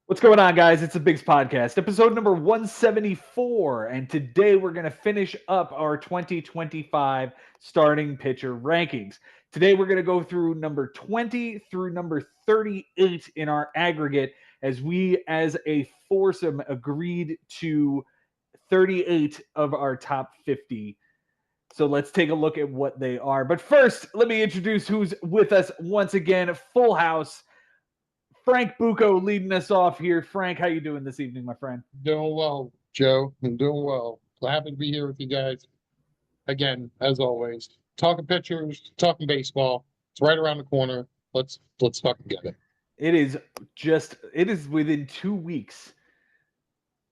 What's going on, guys? It's the Bigs Podcast, episode number 174. And today we're going to finish up our 2025 starting pitcher rankings. Today we're going to go through number 20 through number 38 in our aggregate as we, as a foursome, agreed to 38 of our top 50. So let's take a look at what they are. But first, let me introduce who's with us once again. Full house. Frank Bucco leading us off here. Frank, how you doing this evening, my friend? Doing well, Joe. I'm doing well. Happy to be here with you guys again, as always. Talking pictures, talking baseball. It's right around the corner. Let's fucking get it. It is within 2 weeks.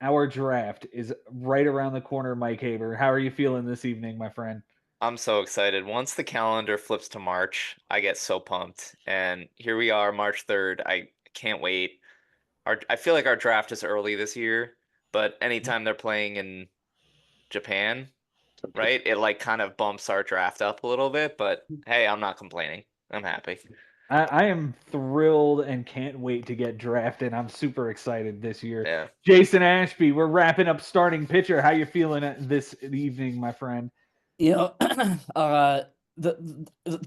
Our draft is right around the corner, Mike Haber. How are you feeling this evening, my friend? I'm so excited. Once the calendar flips to March, I get so pumped. And here we are, March 3rd. I can't wait. I feel like our draft is early this year, but anytime they're playing in Japan, right? It like kind of bumps our draft up a little bit, but hey, I'm not complaining. I'm happy. I am thrilled and can't wait to get drafted. I'm super excited this year. Yeah. Jason Ashby, we're wrapping up starting pitcher. How you feeling this evening, my friend? You know,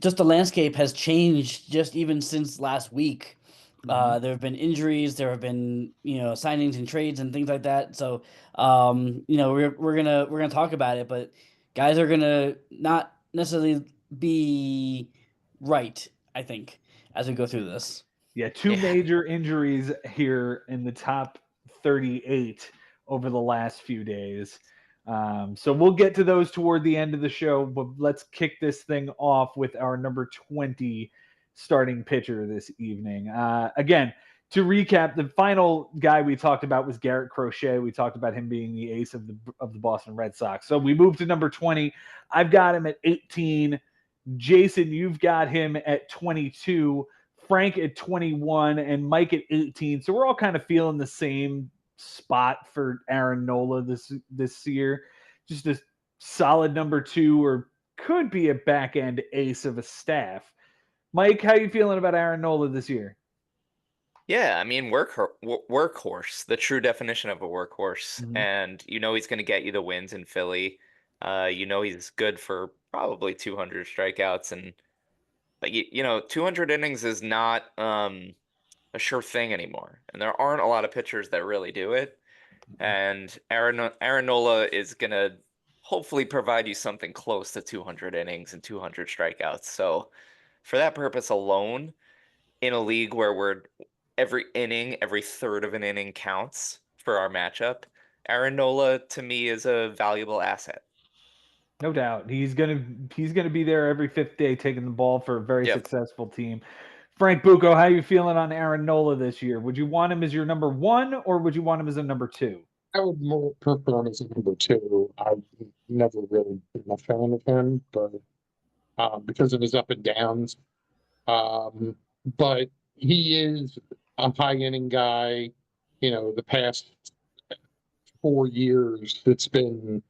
just the landscape has changed just even since last week. There have been injuries, there have been signings and trades and things like that. So we're gonna talk about it, but guys are gonna not necessarily be right, I think, as we go through this. Yeah, two Yeah. major injuries here in the top 38 over the last few days. So we'll get to those toward the end of the show, but let's kick this thing off with our number 20 starting pitcher this evening. Again, to recap, the final guy we talked about was Garrett Crochet. We talked about him being the ace of the Boston Red Sox. So we moved to number 20. I've got him at 18. Jason, you've got him at 22. Frank at 21 and Mike at 18. So we're all kind of feeling the same spot for Aaron Nola this year. Just a solid number two, or could be a back end ace of a staff. Mike, how you feeling about Aaron Nola this year? Yeah, I mean workhorse, the true definition of a workhorse. Mhm. And he's going to get you the wins in Philly. He's good for probably 200 strikeouts, and but 200 innings is not a sure thing anymore, and there aren't a lot of pitchers that really do it. And Aaron Nola is gonna hopefully provide you something close to 200 innings and 200 strikeouts. So for that purpose alone, in a league where every inning, every third of an inning counts for our matchup, Aaron Nola to me is a valuable asset. No doubt. He's gonna be there every fifth day taking the ball for a very Yep. successful team. Frank Bucco, how you feeling on Aaron Nola this year? Would you want him as your number one or would you want him as a number two? I would more prefer him as a number two. I've never really been a fan of him, but because of his up and downs. Um, but he is a high inning guy. The past 4 years, it's been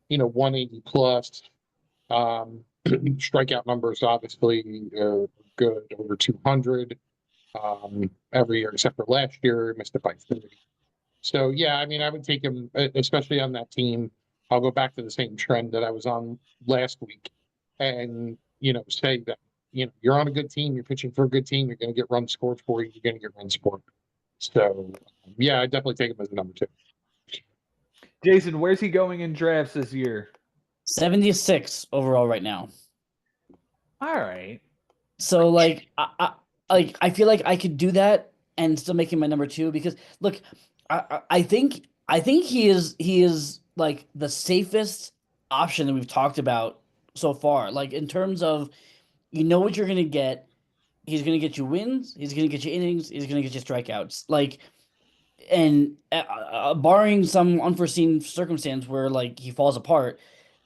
180 plus. Strikeout numbers obviously are good, over 200 every year except for last year, missed it by 30. So yeah, I mean, I would take him, especially on that team. I'll go back to the same trend that I was on last week, and say that you're on a good team, you're pitching for a good team, you're going to get runs scored for you, you're going to get runs scored. So yeah, I definitely take him as a number two. Jason, where's he going in drafts this year? 76 overall right now. All right. So I feel like I could do that and still make him my number two because look, I think he is like the safest option that we've talked about so far. Like in terms of what you're gonna get. He's gonna get you wins. He's gonna get you innings. He's gonna get you strikeouts. And barring some unforeseen circumstance where he falls apart,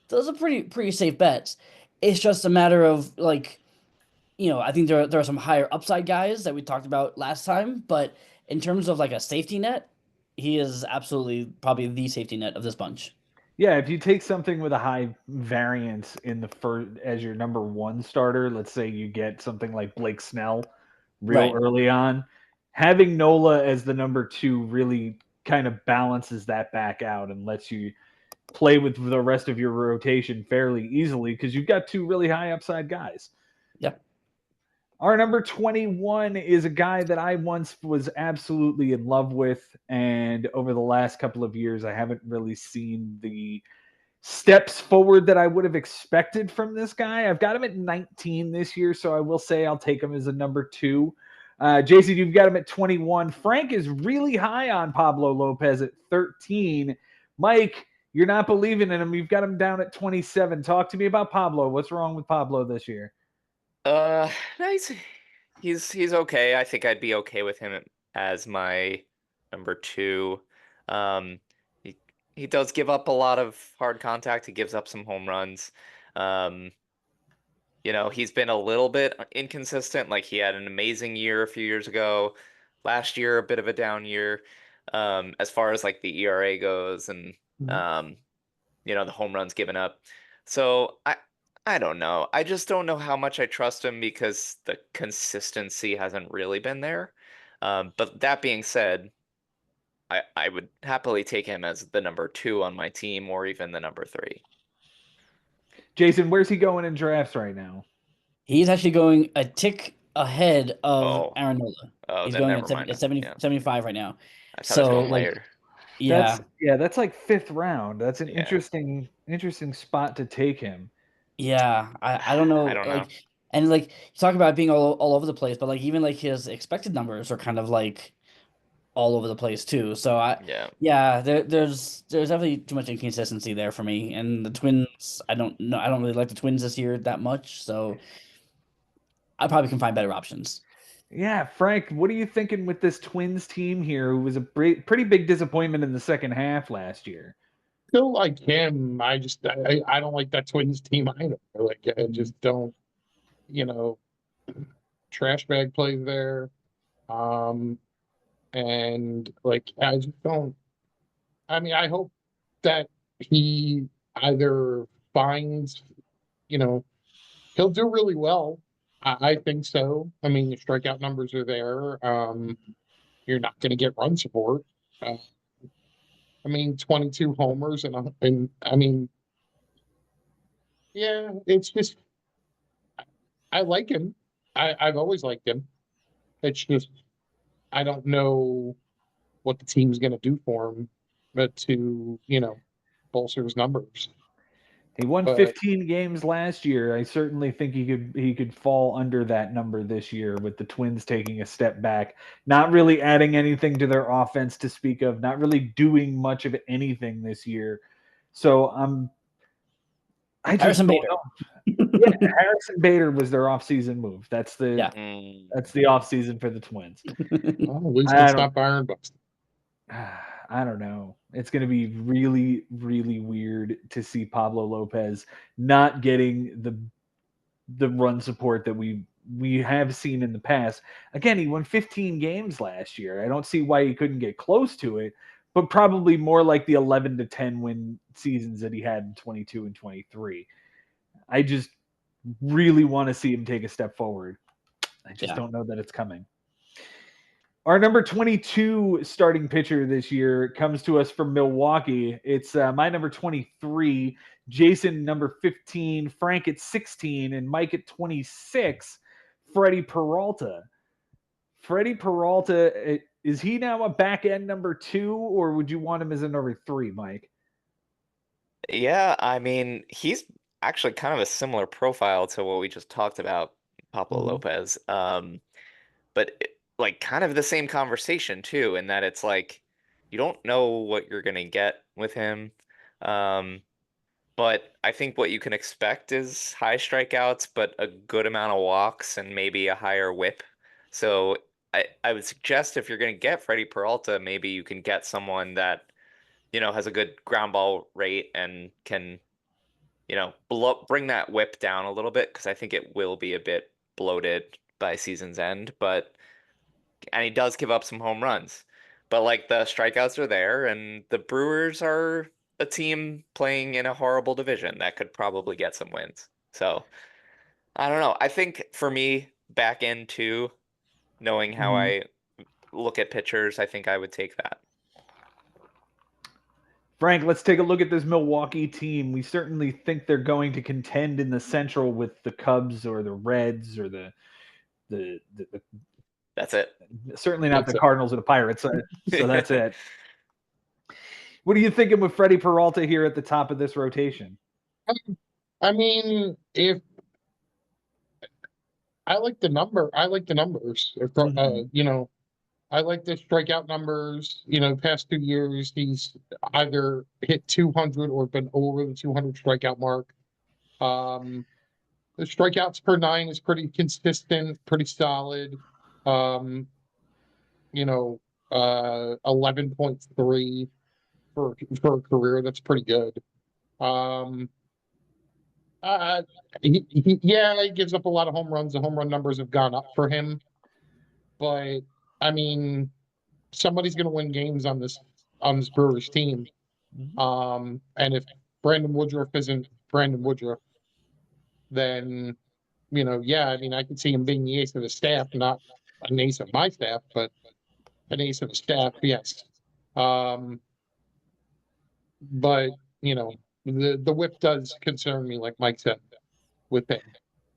those are pretty safe bets. It's just a matter of I think there are some higher upside guys that we talked about last time, but in terms of like a safety net, he is absolutely probably the safety net of this bunch. Yeah, if you take something with a high variance in the first as your number one starter, let's say you get something like Blake Snell real Right. early on, having Nola as the number 2 really kind of balances that back out and lets you play with the rest of your rotation fairly easily because you've got 2 really high upside guys. Yep. Our number 21 is a guy that I once was absolutely in love with, and over the last couple of years, I haven't really seen the steps forward that I would have expected from this guy. I've got him at 19 this year, so I will say I'll take him as a number 2. Jason, you've got him at 21. Frank is really high on Pablo Lopez at 13. Mike, you're not believing in him. You've got him down at 27. Talk to me about Pablo. What's wrong with Pablo this year? No, he's okay. I think I'd be okay with him as my number 2. Um, he does give up a lot of hard contact. He gives up some home runs. He's been a little bit inconsistent. Like he had an amazing year a few years ago. Last year, a bit of a down year, as far as like the ERA goes, and the home runs given up. So I don't know. I just don't know how much I trust him because the consistency hasn't really been there. But that being said, I would happily take him as the number 2 on my team or even the number 3. Jason, where's he going in drafts right now? He's actually going a tick ahead of Oh. Aaron Nola. Oh, He's then going never mind. at 70, Yeah. 75 right now. I thought it was So going like, later. yeah, That's like 5th round. That's an Yeah. interesting spot to take him. yeah. I don't know. I don't know. Like, and like you talk about being all over the place, but like even like his expected numbers are kind of like all over the place too. So there's definitely too much inconsistency there for me. And the Twins, I don't know. I don't really like the Twins this year that much. So I probably can find better options. Yeah, Frank, what are you thinking with this Twins team here, who was a pretty big disappointment in the second half last year? Still like him. I don't like that Twins team either. Like I just don't, trash bag plays there. And like I just don't. I mean, I hope that he either finds, he'll do really well. I think so. I mean, the strikeout numbers are there. You're not going to get run support. I mean, 22 homers and I mean, yeah, it's just I like him. I've always liked him. It's just I don't know what the team's going to do for him, but to bolster his numbers. He won But 15 games last year. I certainly think he could fall under that number this year with the Twins taking a step back, not really adding anything to their offense to speak of, not really doing much of anything this year. So I just Harrison don't Bader. know. Yeah, Harrison Bader was their offseason move. That's the offseason for the Twins. well, at least it's not Byron Buxton. I don't know. It's going to be really, really weird to see Pablo Lopez not getting the run support that we have seen in the past. Again, he won 15 games last year. I don't see why he couldn't get close to it, but probably more like the 11 to 10 win seasons that he had in 22 and 23. I just really want to see him take a step forward. I just don't know that it's coming. Our number 22 starting pitcher this year comes to us from Milwaukee. It's my number 23, Jason number 15, Frank at 16, and Mike at 26, Freddie Peralta. Freddie Peralta, is he now a back end number 2, or would you want him as a number 3, Mike? Yeah, I mean, he's actually kind of a similar profile to what we just talked about, Pablo Lopez. But like kind of the same conversation too, in that it's like you don't know what you're gonna get with him. But I think what you can expect is high strikeouts, but a good amount of walks and maybe a higher whip. So I would suggest if you're gonna get Freddie Peralta, maybe you can get someone that, has a good ground ball rate and can, bring that whip down a little bit, because I think it will be a bit bloated by season's end, and he does give up some home runs. But like the strikeouts are there, and the Brewers are a team playing in a horrible division that could probably get some wins. So I don't know. I think for me, back end too, knowing how I look at pitchers, I think I would take that. Frank, let's take a look at this Milwaukee team. We certainly think they're going to contend in the Central with the Cubs or the Reds or the That's it. certainly not That's the it. Cardinals or the Pirates. So that's it. What are you thinking with Freddie Peralta here at the top of this rotation? I mean, if I like the numbers. If, Mhm. you know, I like the strikeout numbers. You know, past 2 years, he's either hit 200 or been over the 200 strikeout mark. The strikeouts per nine is pretty consistent, pretty solid. Um, you know, 11.3 for a career. That's pretty good. Um, uh, yeah, he gives up a lot of home runs. The home run numbers have gone up for him, but I mean, somebody's going to win games on this Brewers team. And if Brandon Woodruff isn't Brandon Woodruff, then yeah, I mean, I could see him being the ace of the staff, not an ace of my staff, but an ace of the staff, yes. But the whip does concern me, like Mike said, with him.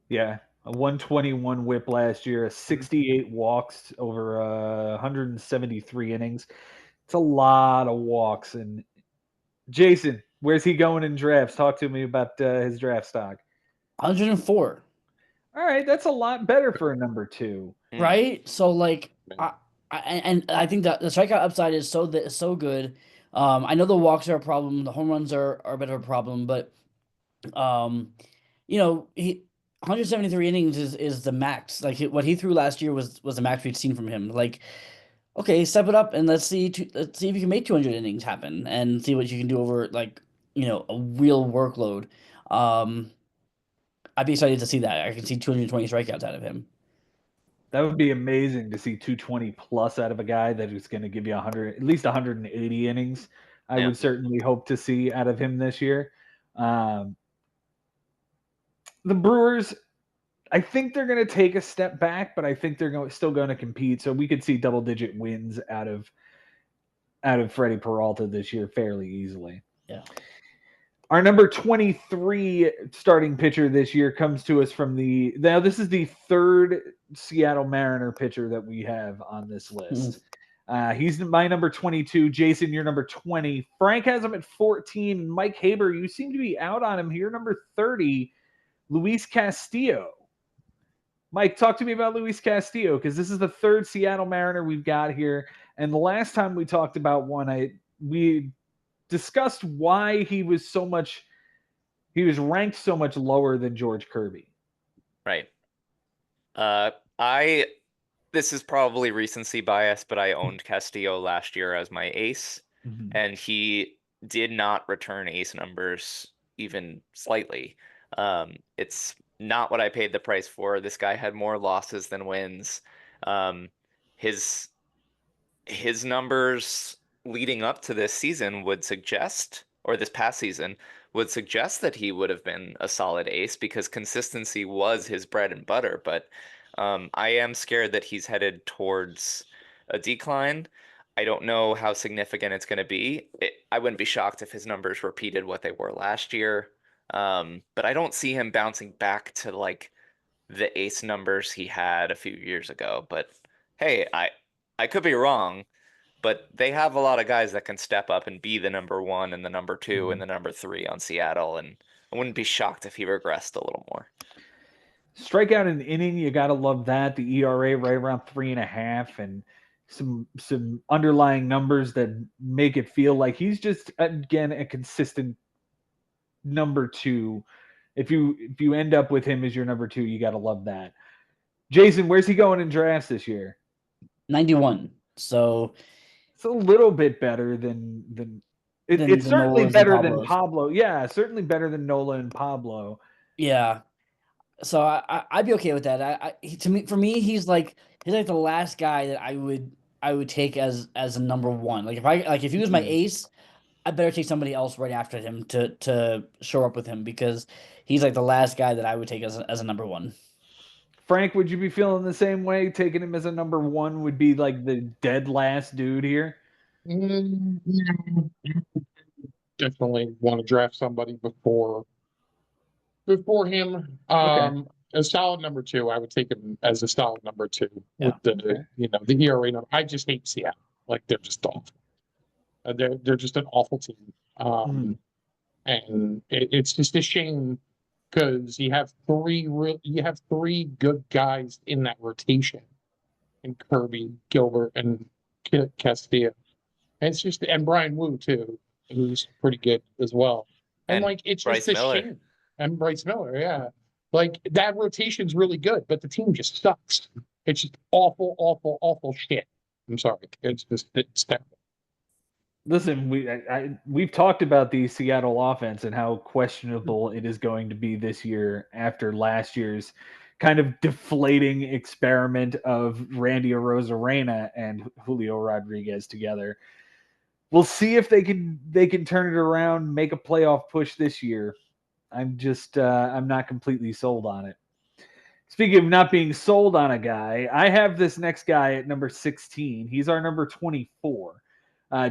Yeah, a 121 whip last year, 68 walks over 173 innings. It's a lot of walks. And Jason, where's he going in drafts? Talk to me about his draft stock. 104. All right, that's a lot better for a number 2. Right? So like I think that the strikeout upside is so good. I know the walks are a problem, the home runs are a bit of a problem, but he 173 innings is the max. Like what he threw last year was the max we'd seen from him. Like, okay, step it up and let's see if you can make 200 innings happen and see what you can do over like a real workload. I'd be excited to see that. I can see 220 strikeouts out of him. That would be amazing to see 220 plus out of a guy that is going to give you 100, at least 180 innings. I would certainly hope to see out of him this year. The Brewers, I think they're going to take a step back, but I think they're still going to compete. So we could see double-digit wins out of Freddie Peralta this year fairly easily. Yeah. Our number 23 starting pitcher this year comes to us from now this is the third Seattle Mariner pitcher that we have on this list. He's my number 22. Jason, you're number 20. Frank has him at 14. Mike Haber, you seem to be out on him here. Number 30, Luis Castillo. Mike, talk to me about Luis Castillo, because this is the third Seattle Mariner we've got here. And the last time we talked about one, we discussed why he was ranked so much lower than George Kirby. Right. This is probably recency bias, but I owned Castillo last year as my ace, and he did not return ace numbers even slightly. It's not what I paid the price for. This guy had more losses than wins. His numbers leading up to this season would suggest, or this past season would suggest, that he would have been a solid ace because consistency was his bread and butter. But I am scared that he's headed towards a decline. I don't know how significant it's going to be. I wouldn't be shocked if his numbers repeated what they were last year. But I don't see him bouncing back to like the ace numbers he had a few years ago. But hey, I could be wrong, but they have a lot of guys that can step up and be the number 1 and the number 2 and the number 3 on Seattle, and I wouldn't be shocked if he regressed a little more. Strikeout an inning, you got to love that. The ERA right around 3.5, and some underlying numbers that make it feel like he's just, again, a consistent number 2. If you end up with him as your number 2, you got to love that. Jason, where's he going in drafts this year? 91. So it's a little bit better than it's certainly better than Pablo. Yeah, certainly better than Nola and Pablo. Yeah. So I'd be okay with that. For me, he's like the last guy that I would take as a number 1. Like if he was my ace, I better take somebody else right after him to show up with him, because he's like the last guy that I would take as a number 1. Frank, would you be feeling the same way? Taking him as a number 1 would be like the dead last dude here. Definitely want to draft somebody before him. Okay. A solid number 2. I would take him as a solid number 2 with Okay. the ERA number. I just hate Seattle. Like they're just awful. They're just an awful team. And it's just a shame because you have three good guys in that rotation, and Kirby, Gilbert, and Castillo. And it's just and Brian Wu too, who's pretty good as well. And like it's Bryce just a Miller. shame. And Bryce Miller, yeah. Like that rotation's really good, but the team just sucks. It's just awful, awful, awful shit. I'm sorry. It's terrible. Listen, we've talked about the Seattle offense and how questionable it is going to be this year after last year's kind of deflating experiment of Randy Arozarena and Julio Rodriguez together. We'll see if they can turn it around, make a playoff push this year. I'm not completely sold on it. Speaking of not being sold on a guy, I have this next guy at number 16. He's our number 24.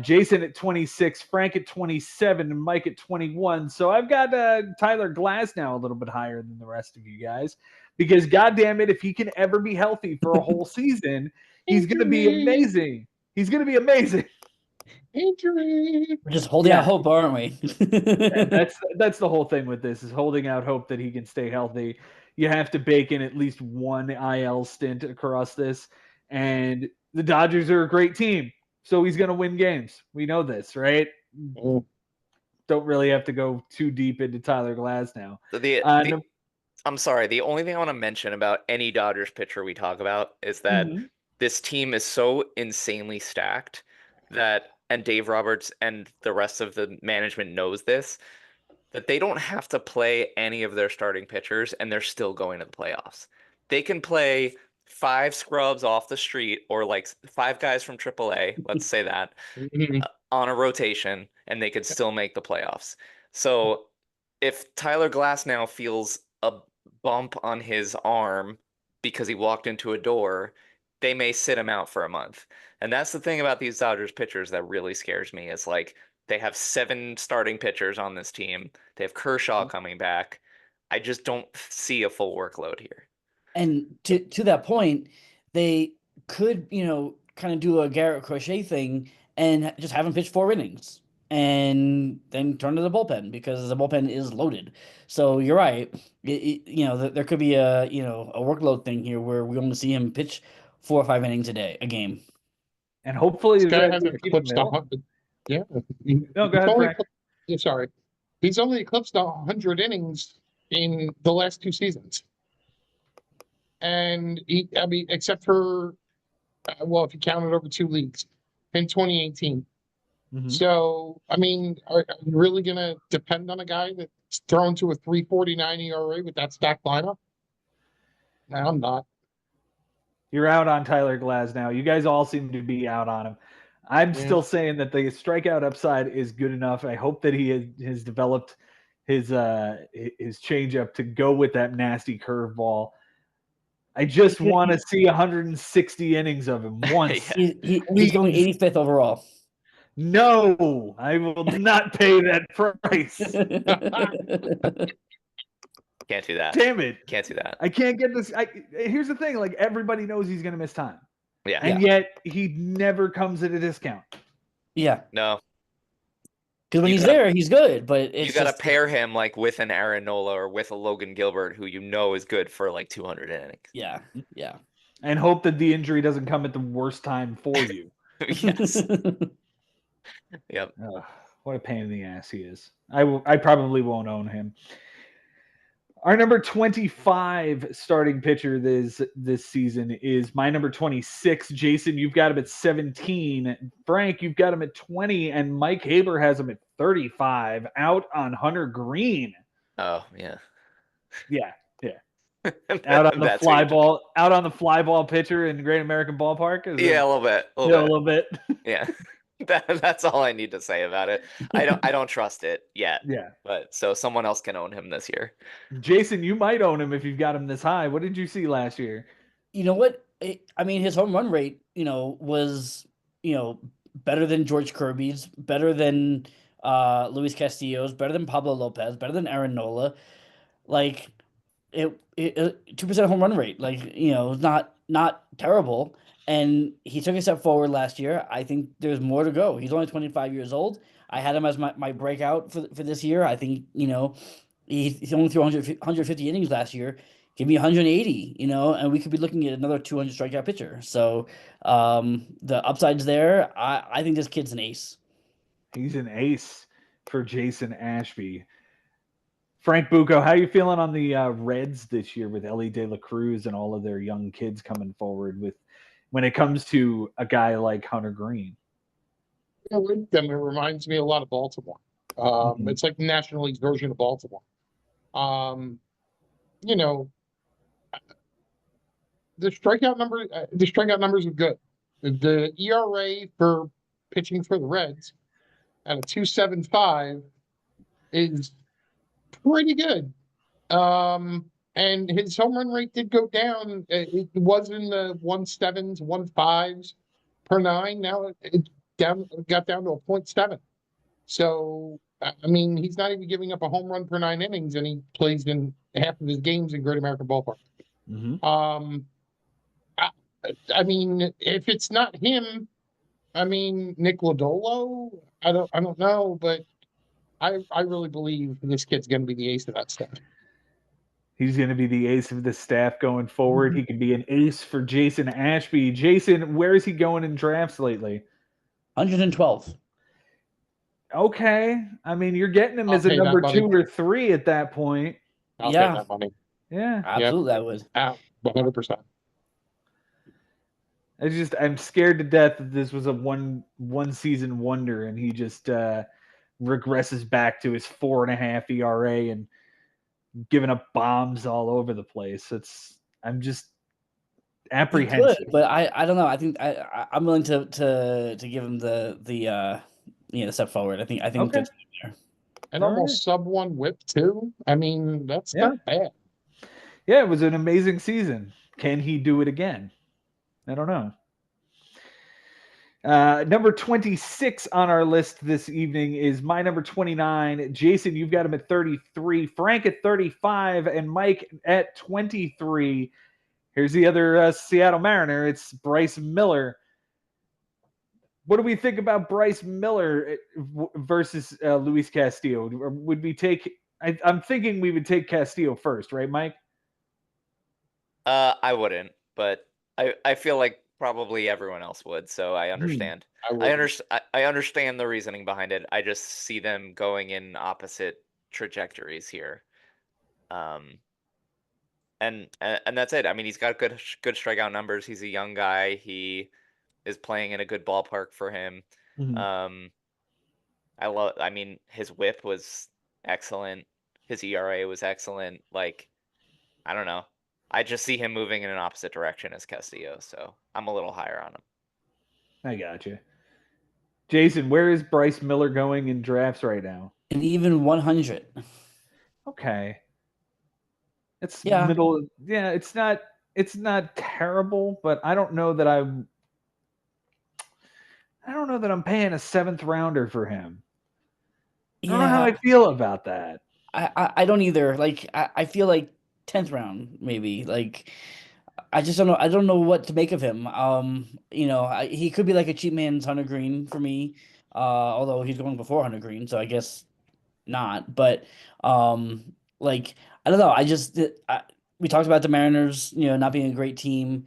Jason at 26, Frank at 27, and Mike at 21. So I've got Tyler Glasnow a little bit higher than the rest of you guys because, goddamn it, if he can ever be healthy for a whole season, he's going to be amazing. He's going to be amazing. Injury. We're just holding out hope, aren't we? That's the whole thing with this is holding out hope that he can stay healthy. You have to bake in at least one IL stint across this, and the Dodgers are a great team. So he's going to win games. We know this, right? Don't really have to go too deep into Tyler Glasnow. I'm sorry. The only thing I want to mention about any Dodgers pitcher we talk about is that this team is so insanely stacked and Dave Roberts and the rest of the management knows this, that they don't have to play any of their starting pitchers and they're still going to the playoffs. They can play 5 scrubs off the street or like 5 guys from AAA, let's say that, on a rotation, and they could still make the playoffs. So if Tyler Glasnow feels a bump on his arm because he walked into a door, they may sit him out for a month. And that's the thing about these Dodgers pitchers that really scares me is like they have 7 starting pitchers on this team. They have Kershaw coming back. I just don't see a full workload here. And to that point, they could, kind of do a Garrett Crochet thing and just have him pitch 4 innings and then turn to the bullpen because the bullpen is loaded. So you're right. There could be a workload thing here where we only see him pitch 4 or 5 innings a game. And hopefully this guy hasn't eclipsed 100. Yeah. No, go ahead, Frank. Sorry. He's only eclipsed 100 innings in the last 2 seasons. And except for, if you count it over 2 leagues in 2018. So, are you really going to depend on a guy that's thrown to a 3.49 ERA with that stacked lineup? No, I'm not. You're out on Tyler Glasnow. You guys all seem to be out on him. I'm still saying that the strikeout upside is good enough. I hope that he has developed his changeup to go with that nasty curveball. I just want to see 160 innings of him once. He's going 85th overall. No, I will not pay that price. Can't do that. Damn it. Can't do that. I can't get this. Here's the thing. Like, everybody knows he's going to miss time. Yeah. And yet he never comes at a discount. Yeah. No. Because when he's there, he's good, but you got to pair him like with an Aaron Nola or with a Logan Gilbert, who is good for like 200 innings. Yeah, yeah. And hope that the injury doesn't come at the worst time for you. Yes. Yep. What a pain in the ass he is. I probably won't own him. Our number 25 starting pitcher this season is my number 26. Jason, you've got him at 17. Frank, you've got him at 20. And Mike Haber has him at 35, out on Hunter Green. Oh, yeah. Yeah. Out on the fly ball pitcher in Great American Ballpark? Yeah, a little bit. A little bit. Yeah. That's all I need to say about it. I don't trust it yet. Yeah. But so someone else can own him this year. Jason, you might own him if you've got him this high. What did you see last year? You know what? I mean, his home run rate, was, better than George Kirby's, better than Luis Castillo's, better than Pablo Lopez, better than Aaron Nola. Like, 2% home run rate, like, not terrible. And he took a step forward last year. I think there's more to go. He's only 25 years old. I had him as my breakout for this year. I think, he only threw 150 innings last year. Give me 180, and we could be looking at another 200 strikeout pitcher. So the upside's there. I think this kid's an ace. He's an ace for Jason Ashby. Frank Bucco, how you feeling on the Reds this year with Ellie De La Cruz and all of their young kids coming forward with when it comes to a guy like Hunter Green? I like them. It reminds me a lot of Baltimore. It's like the National League's version of Baltimore. The strikeout numbers are good. The ERA for pitching for the Reds at a 2.75 is pretty good. And his home run rate did go down. It was in the 1.7s, 1.5s per nine. Now it got down to a 0.7. So, I mean, he's not even giving up a home run per 9 innings, and he plays in half of his games in Great American Ballpark. I mean, if it's not him, I mean, Nick Lodolo, I don't know, but I really believe this kid's going to be the ace of that staff. He's going to be the ace of the staff going forward. He can be an ace for Jason Ashby. Jason, where is he going in drafts lately? 112. Okay. I mean, you're getting him as a number 2 or 3 at that point. I'll pay that money. Yeah. Absolutely, I would. 100%. I'm scared to death that this was a one season wonder and he just regresses back to his 4.5 ERA and giving up bombs all over the place. I'm just apprehensive. But I don't know. I think I'm willing to give him the step forward. I think Okay. that's there. And almost sub 1 whip too. I mean, that's not bad. Yeah, it was an amazing season. Can he do it again? I don't know. Number 26 on our list this evening is my number 29. Jason, you've got him at 33. Frank at 35. And Mike at 23. Here's the other Seattle Mariner. It's Bryce Miller. What do we think about Bryce Miller versus Luis Castillo? Would we take... I'm thinking we would take Castillo first, right, Mike? I wouldn't, but I feel like probably everyone else would, so I understand. I understand the reasoning behind it. I just see them going in opposite trajectories here. And that's it. I mean, he's got good strikeout numbers. He's a young guy. He is playing in a good ballpark for him. I mean, his whip was excellent. His ERA was excellent. Like, I don't know. I just see him moving in an opposite direction as Castillo, so I'm a little higher on him. I got you. Jason, where is Bryce Miller going in drafts right now? An even 100. Okay. It's middle. Yeah, it's not terrible, but I don't know that I'm paying a 7th rounder for him. I don't know how I feel about that. I don't either. Like, I feel like 10th round, maybe. Like, I just don't know. I don't know what to make of him. He could be like a cheap man's Hunter Green for me. Although he's going before Hunter Green, so I guess not. But like, I don't know. We talked about the Mariners, not being a great team.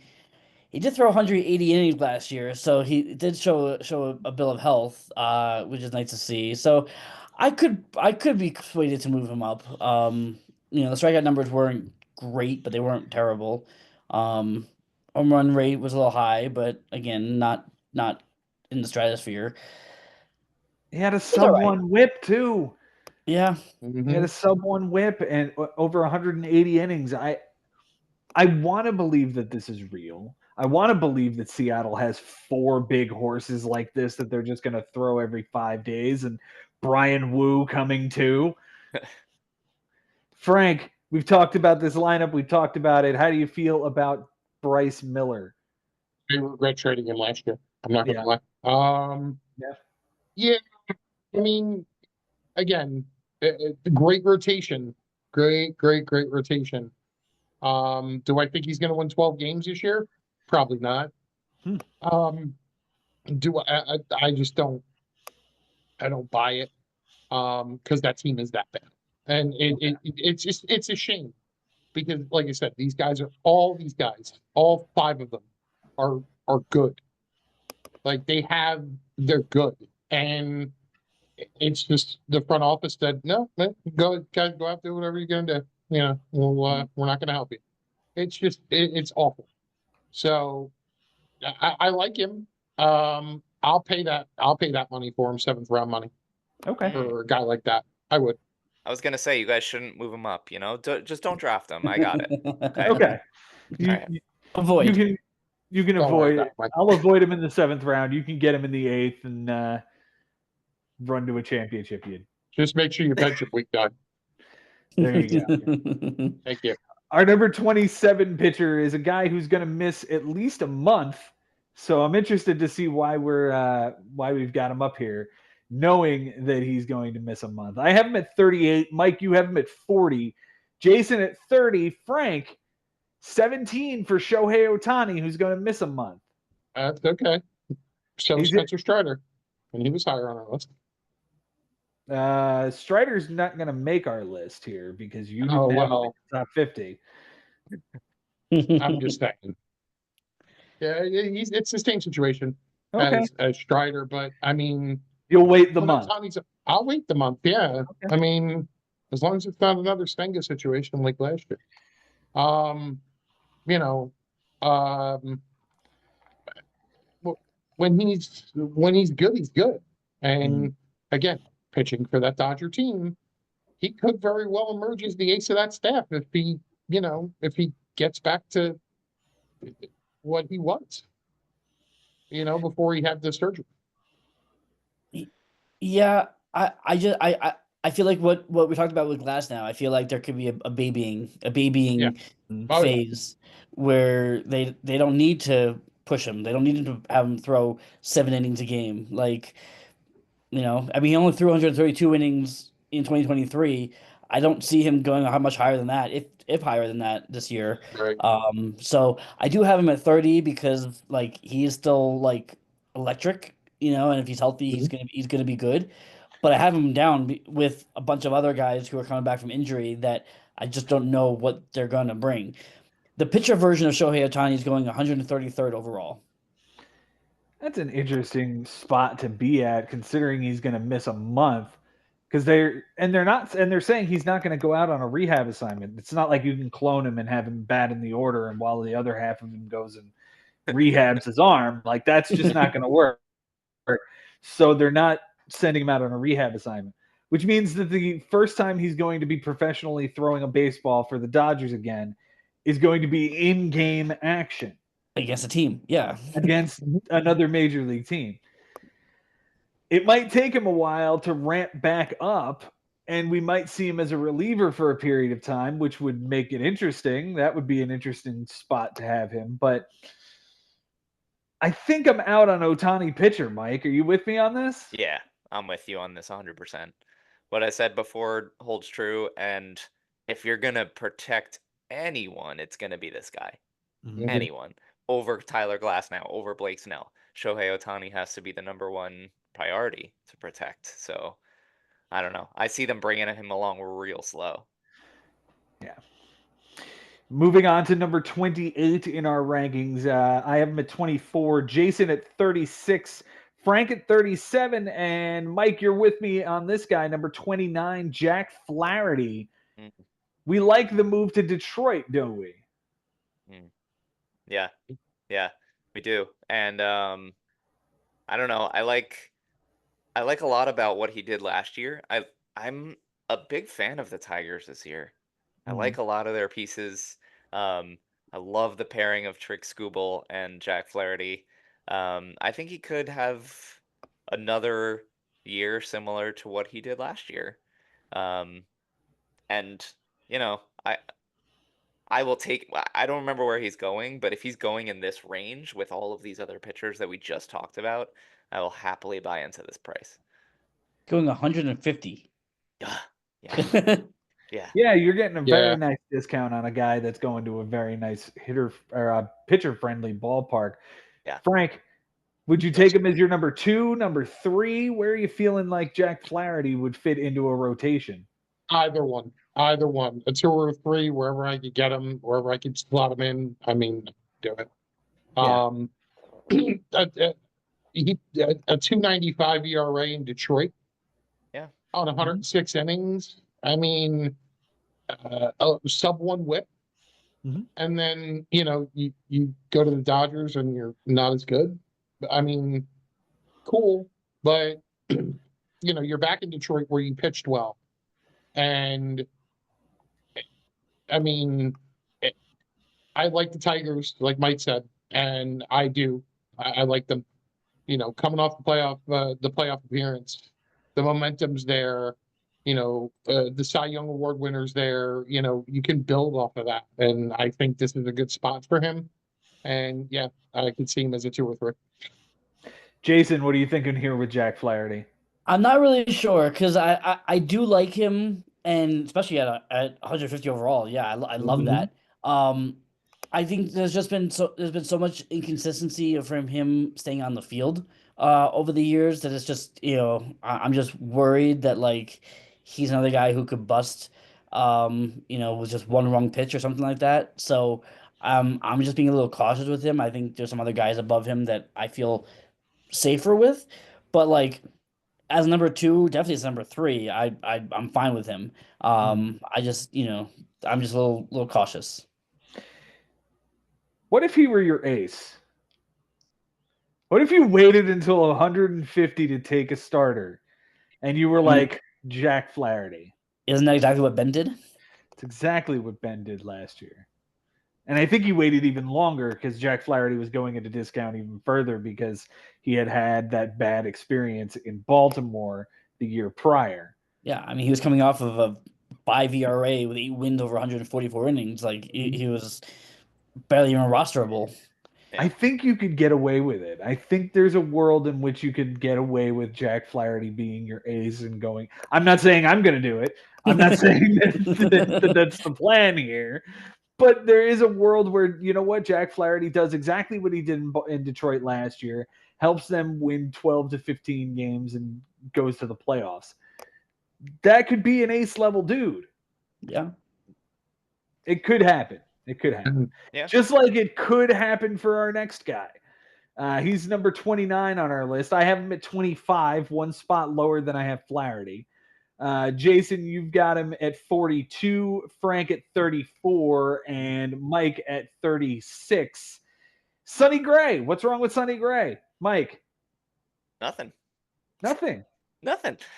He did throw 180 innings last year, so he did show a bill of health, which is nice to see. So I could be persuaded to move him up. The strikeout numbers weren't great, but they weren't terrible. Home run rate was a little high, but again, not in the stratosphere. He had a sub 1 whip too. Yeah. He had a sub 1 whip and over 180 innings. I want to believe that this is real. I want to believe that Seattle has 4 big horses like this that they're just going to throw every 5 days, and Brian Wu coming too. Frank, we've talked about this lineup. We've talked about it. How do you feel about Bryce Miller? I regret trading him last year. I'm not gonna Yeah. lie. Yeah. Yeah. I mean, again, great rotation. Great rotation. Do I think he's gonna win 12 games this year? Probably not. Do I just don't. I don't buy it. Because that team is that bad, and it's a shame because, like I said, these guys, all 5 of them are good. Like they're good, and it's just the front office said, no, man, go guys, go out, do whatever you're gonna do. We're not gonna help you. It's just it's awful. So I like him. I'll pay that money for him, 7th round money. Okay. For a guy like that. I would. I was gonna say you guys shouldn't move him up. Just don't draft him. I got it. Okay. Alright. Avoid. You can Don't worry avoid about it. it, Mike. I'll avoid him in the 7th round. You can get him in the 8th and run to a championship. Just make sure you bench him week 9. There you go. Thank you. Our number 27 pitcher is a guy who's going to miss at least a month. So I'm interested to see why we've got him up here, knowing that he's going to miss a month. I have him at 38. Mike, you have him at 40. Jason at 30. Frank, 17 for Shohei Ohtani, who's going to miss a month. That's okay. So Spencer Strider, and he was higher on our list. Strider's not going to make our list here because you didn't have him in the top 50. I'm just saying. Yeah, it's the same situation as Strider, but I mean, you'll wait the month. I'll wait the month. Yeah, okay. I mean, as long as it's not another Stenga situation like last year. When he's good, he's good. And again, pitching for that Dodger team, he could very well emerge as the ace of that staff if he gets back to what he was, before he had the surgery. Yeah, I feel like what we talked about with Glass now. I feel like there could be a babying phase where they don't need to push him. They don't need to have him throw 7 innings a game. Like, he only threw 132 innings in 2023. I don't see him going how much higher than that, if higher than that this year. Right. So I do have him at 30 because he is still electric, and if he's healthy, he's gonna be good. But I have him down with a bunch of other guys who are coming back from injury that I just don't know what they're gonna bring. The pitcher version of Shohei Ohtani is going 133rd overall. That's an interesting spot to be at, considering he's going to miss a month. Because they're saying he's not going to go out on a rehab assignment. It's not like you can clone him and have him bat in the order, and while the other half of him goes and rehabs his arm, that's just not going to work. So they're not sending him out on a rehab assignment, which means that the first time he's going to be professionally throwing a baseball for the Dodgers again is going to be in-game action. Against a team, yeah. Against another major league team. It might take him a while to ramp back up, and we might see him as a reliever for a period of time, which would make it interesting. That would be an interesting spot to have him. But I think I'm out on Ohtani pitcher, Mike. Are you with me on this? Yeah, I'm with you on this 100%. What I said before holds true, and if you're going to protect anyone, it's going to be this guy. Mm-hmm. Anyone. Over Tyler Glasnow, over Blake Snell. Shohei Ohtani has to be the number one priority to protect. So, I don't know. I see them bringing him along real slow. Yeah. Moving on to number 28 in our rankings. I have him at 24. Jason at 36. Frank at 37. And Mike, you're with me on this guy, number 29, Jack Flaherty. Mm-hmm. We like the move to Detroit, don't we? Yeah, we do. And I don't know. I like a lot about what he did last year. I'm a big fan of the Tigers this year. I like a lot of their pieces. I love the pairing of Trick Skubal and Jack Flaherty. I think he could have another year similar to what he did last year. Um, and you know, I will take. I don't remember where he's going, but if he's going in this range with all of these other pitchers that we just talked about, I will happily buy into this price. Going 150. Yeah, yeah. Yeah, you're getting a very Yeah. nice discount on a guy that's going to a very nice hitter or pitcher friendly ballpark. Yeah. Frank, would you take him as your number 2, number 3? Where are you feeling like Jack Flaherty would fit into a rotation? Either one. A 2 or a 3, wherever I could get him, wherever I could slot him in. I mean, do it. Yeah. A, a 2.95 ERA in Detroit. Yeah. On 106 innings. I mean, a sub 1 WHIP. Mhm. And then, you go to the Dodgers and you're not as good. I mean, cool, but you're back in Detroit where you pitched well. And I mean, I like the Tigers, like Mike said, and I do. I like them. Coming off the playoff appearance, the momentum's there. The Cy Young Award winners there. You can build off of that, and I think this is a good spot for him. And yeah, I can see him as a 2 or 3. Jason, what are you thinking here with Jack Flaherty? I'm not really sure because I do like him, and especially at 150 overall. Yeah, I love that. I think there's been so much inconsistency from him staying on the field over the years that it's just I'm just worried that like he's another guy who could bust with just one wrong pitch or something like that. So I'm just being a little cautious with him. I think there's some other guys above him that I feel safer with, but like as number 2, definitely as number 3, I'm fine with him. I just I'm just a little cautious. What if he were your ace? What if you waited until 150 to take a starter and you were like Jack Flaherty? Isn't that exactly what Ben did? It's exactly what Ben did last year. And I think he waited even longer because Jack Flaherty was going into discount even further because he had had that bad experience in Baltimore the year prior. Yeah, I mean, he was coming off of a 5 ERA with 8 wins over 144 innings. Like he was barely even rosterable. I think you could get away with it. I think there's a world in which you could get away with Jack Flaherty being your ace and going. I'm not saying I'm going to do it. I'm not saying that that's the plan here. But there is a world where, you know what, Jack Flaherty does exactly what he did in Detroit last year, helps them win 12 to 15 games and goes to the playoffs. That could be an ace level dude. Yeah. It could happen. It could happen. Yeah. Just like it could happen for our next guy. He's number 29 on our list. I have him at 25, one spot lower than I have Flaherty. Jason, you've got him at 42, Frank at 34, and Mike at 36. Sonny Gray. What's wrong with Sonny Gray? Mike? Nothing. Nothing.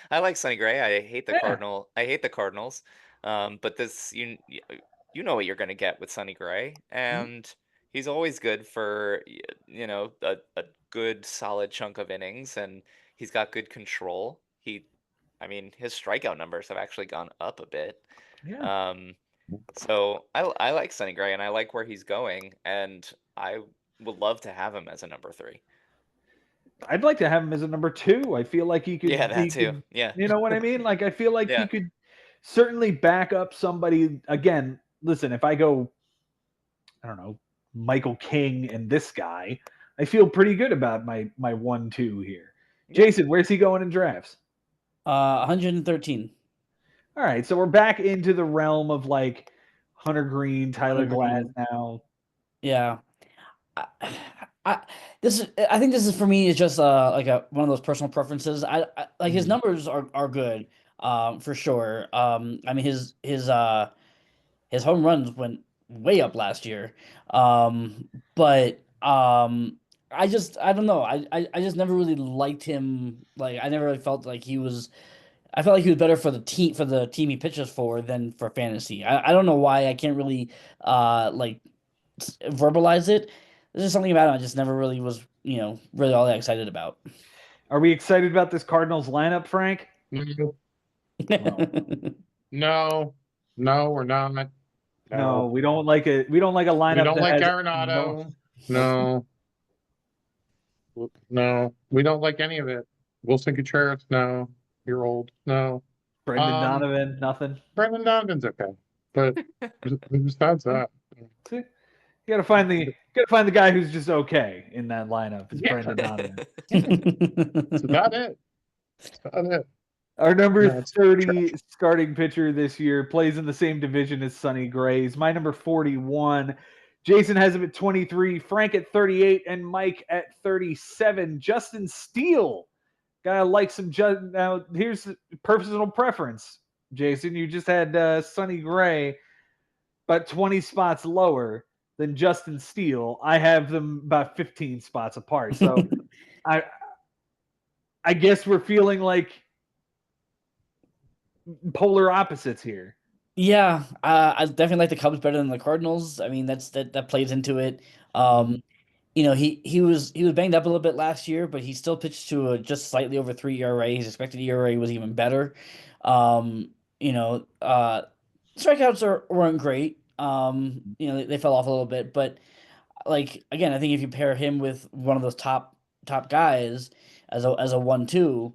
I like Sonny Gray. I hate the Yeah. Cardinal. I hate the Cardinals. But this you know what you're going to get with Sonny Gray, and he's always good for a good solid chunk of innings, and he's got good control. His strikeout numbers have actually gone up a bit. Yeah. So I like Sonny Gray, and I like where he's going, and I would love to have him as a number 3. I'd like to have him as a number 2. I feel like he could. Yeah, that too. Yeah. You know what I mean? Like, I feel like Yeah. he could certainly back up somebody. Again, listen, if I go, I don't know, Michael King and this guy, I feel pretty good about my 1-2 here. Jason, where's he going in drafts? 113. All right, so we're back into the realm of like Hunter Green, Tyler Glass now. Yeah. I think this is for me is just like one of those personal preferences. I like his numbers are good, for sure. I mean his home runs went way up last year. But I don't know. I just never really liked him. Like I never really felt like he was. I felt like he was better for the team he pitches for than for fantasy. I don't know why. I can't really like verbalize it. There's just something about him I just never really was, really all that excited about. Are we excited about this Cardinals lineup, Frank? No, No. no, we're not. No, we don't like it. We don't like a lineup. We don't that like has Arenado. No. No, we don't like any of it. Wilson Contreras, no. You're old. No. Brendan Donovan, nothing. Brendan Donovan's okay. But besides that. See? You gotta find the guy who's just okay in that lineup. It's Brendan Donovan. That's about it. That's about it. Our number No, it's 30 starting pitcher this year plays in the same division as Sonny Gray's. My number 41. Jason has him at 23, Frank at 38, and Mike at 37. Justin Steele. Gotta like some. Now, here's personal preference. Jason, you just had Sonny Gray, but 20 spots lower than Justin Steele. I have them about 15 spots apart. So I guess we're feeling like polar opposites here. Yeah, I definitely like the Cubs better than the Cardinals. I mean, that plays into it. He was banged up a little bit last year, but he still pitched to a just slightly over 3 ERA. His expected ERA was even better. Strikeouts weren't great. They fell off a little bit, but like again, I think if you pair him with one of those top guys as a 1-2,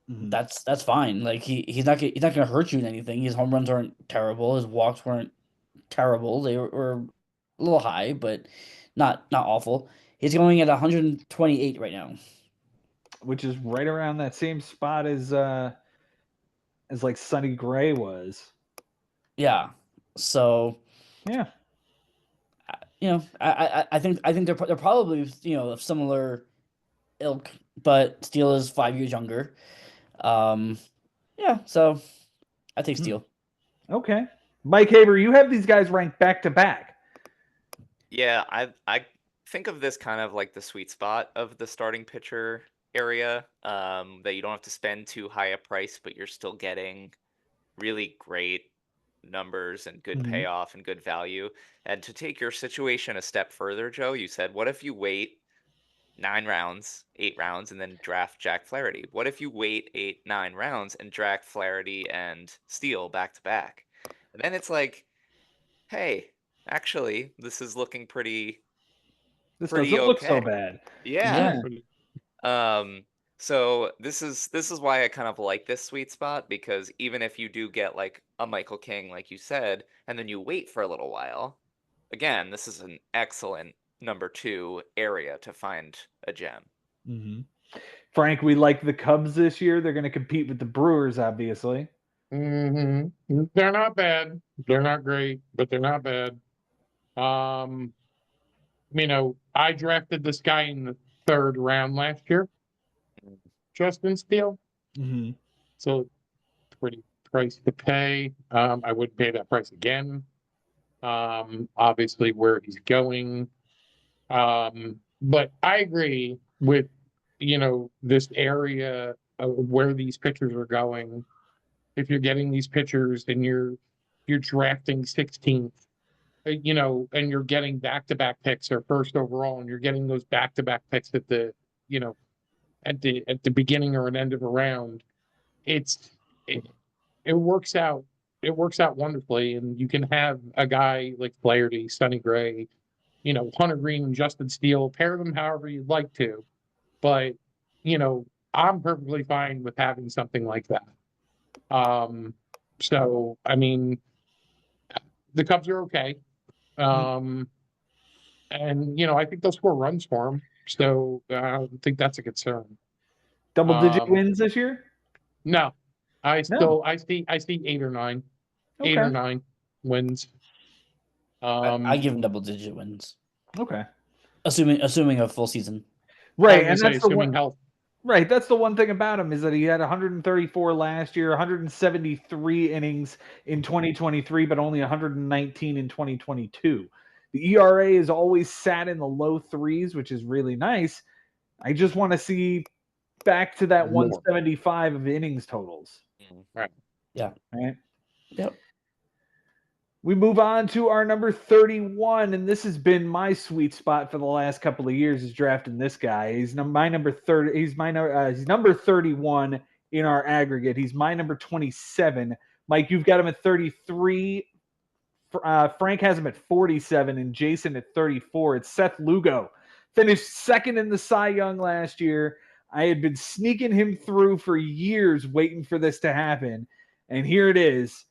that's fine. Like he's not gonna hurt you in anything. His home runs aren't terrible. His walks weren't terrible. They were a little high, but not awful. He's going at 128 right now, which is right around that same spot as like Sonny Gray was. Yeah. So yeah, I think they're probably of similar ilk, but Steele is 5 years younger. So I take Steele. Okay, Mike Haber, you have these guys ranked back to back. Yeah, I think of this kind of like the sweet spot of the starting pitcher area, that you don't have to spend too high a price, but you're still getting really great numbers and good payoff and good value. And to take your situation a step further, Joe, you said, what if you wait 9 rounds, 8 rounds, and then draft Jack Flaherty? What if you wait 8, 9 rounds and draft Flaherty and Steele back to back? And then it's like, hey, actually, this is looking pretty doesn't look so bad. Yeah. So this is why I kind of like this sweet spot, because even if you do get like a Michael King, like you said, and then you wait for a little while, again, this is an excellent number 2 area to find a gem. Frank, we like the Cubs this year. They're going to compete with the Brewers, obviously. They're not bad. They're not great, but they're not bad. I drafted this guy in the 3rd round last year, Justin Steele. So pretty price to pay. I wouldn't pay that price again. Obviously where he's going. But I agree with, this area of where these pitchers are going. If you're getting these pitchers and you're drafting 16th, and you're getting back-to-back picks or 1st overall, and you're getting those back-to-back picks at the, at the beginning or an end of a round, it works out. It works out wonderfully, and you can have a guy like Flaherty, Sonny Gray, Hunter Green, and Justin Steele, pair them however you'd like to, but I'm perfectly fine with having something like that. So I mean, the Cubs are okay. And I think they'll score runs for him. So I don't think that's a concern. Double-digit wins this year? No, I see 8 or 9, okay. 8 or 9 wins. I give him double-digit wins. Okay, assuming a full season. Right, and that's the one. Health. Right, that's the one thing about him, is that he had 134 last year, 173 innings in 2023, but only 119 in 2022. The ERA is always sat in the low 3s, which is really nice. I just want to see back to that 175 of innings totals. Right. Yeah. Right. Yep. We move on to our number 31, and this has been my sweet spot for the last couple of years. Is drafting this guy. He's my number 30. He's number 31 in our aggregate. He's my number 27. Mike, you've got him at 33. Frank has him at 47, and Jason at 34. It's Seth Lugo. Finished second in the Cy Young last year. I had been sneaking him through for years, waiting for this to happen, and here it is.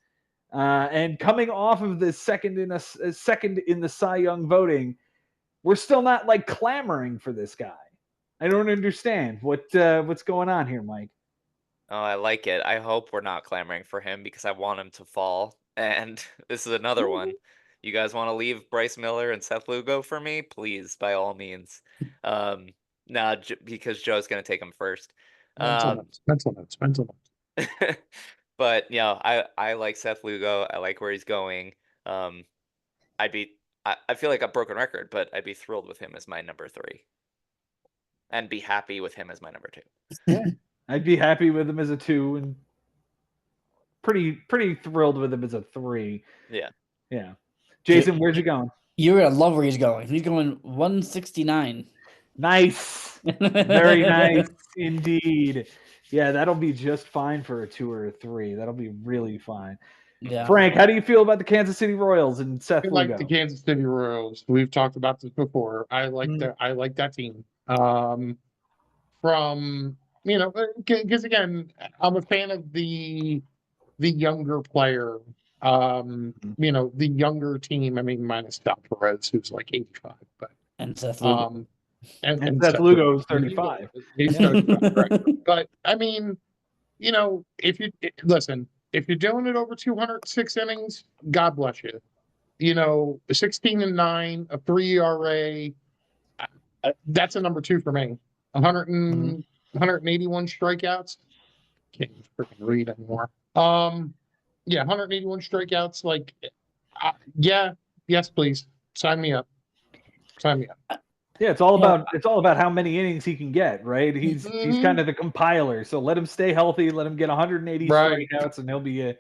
And coming off of the second in the Cy Young voting, we're still not like clamoring for this guy. I don't understand what's going on here, Mike. Oh, I like it. I hope we're not clamoring for him because I want him to fall. And this is another one. You guys want to leave Bryce Miller and Seth Lugo for me? Please, by all means. No, because Joe's going to take him first. Mental notes. But I like Seth Lugo. I like where he's going. I feel like a broken record, but I'd be thrilled with him as my number 3, and be happy with him as my number 2. Yeah, I'd be happy with him as a 2, and pretty thrilled with him as a 3. Yeah. Jason, where's he going? You're gonna love where he's going. He's going 169. Nice, very nice indeed. Yeah, that'll be just fine for a 2 or a 3. That'll be really fine. Yeah. Frank, how do you feel about the Kansas City Royals and Seth Lugo? I like the Kansas City Royals. We've talked about this before. I like that. I like that team. From because again, I'm a fan of the younger player. The younger team. I mean, minus Don Perez, who's like 85, but and Seth Lugo. And Seth Lugo is 35. He's 35, right? But I mean, if you listen, if you're doing it over 206 innings, God bless you. 16-9, a 3 ERA, that's a number 2 for me. 181 strikeouts. Can't even freaking read anymore. 181 strikeouts. Like, yes, please sign me up. Yeah, it's all about how many innings he can get, right? He's kind of the compiler, so let him stay healthy, let him get 180 strikeouts, and he'll be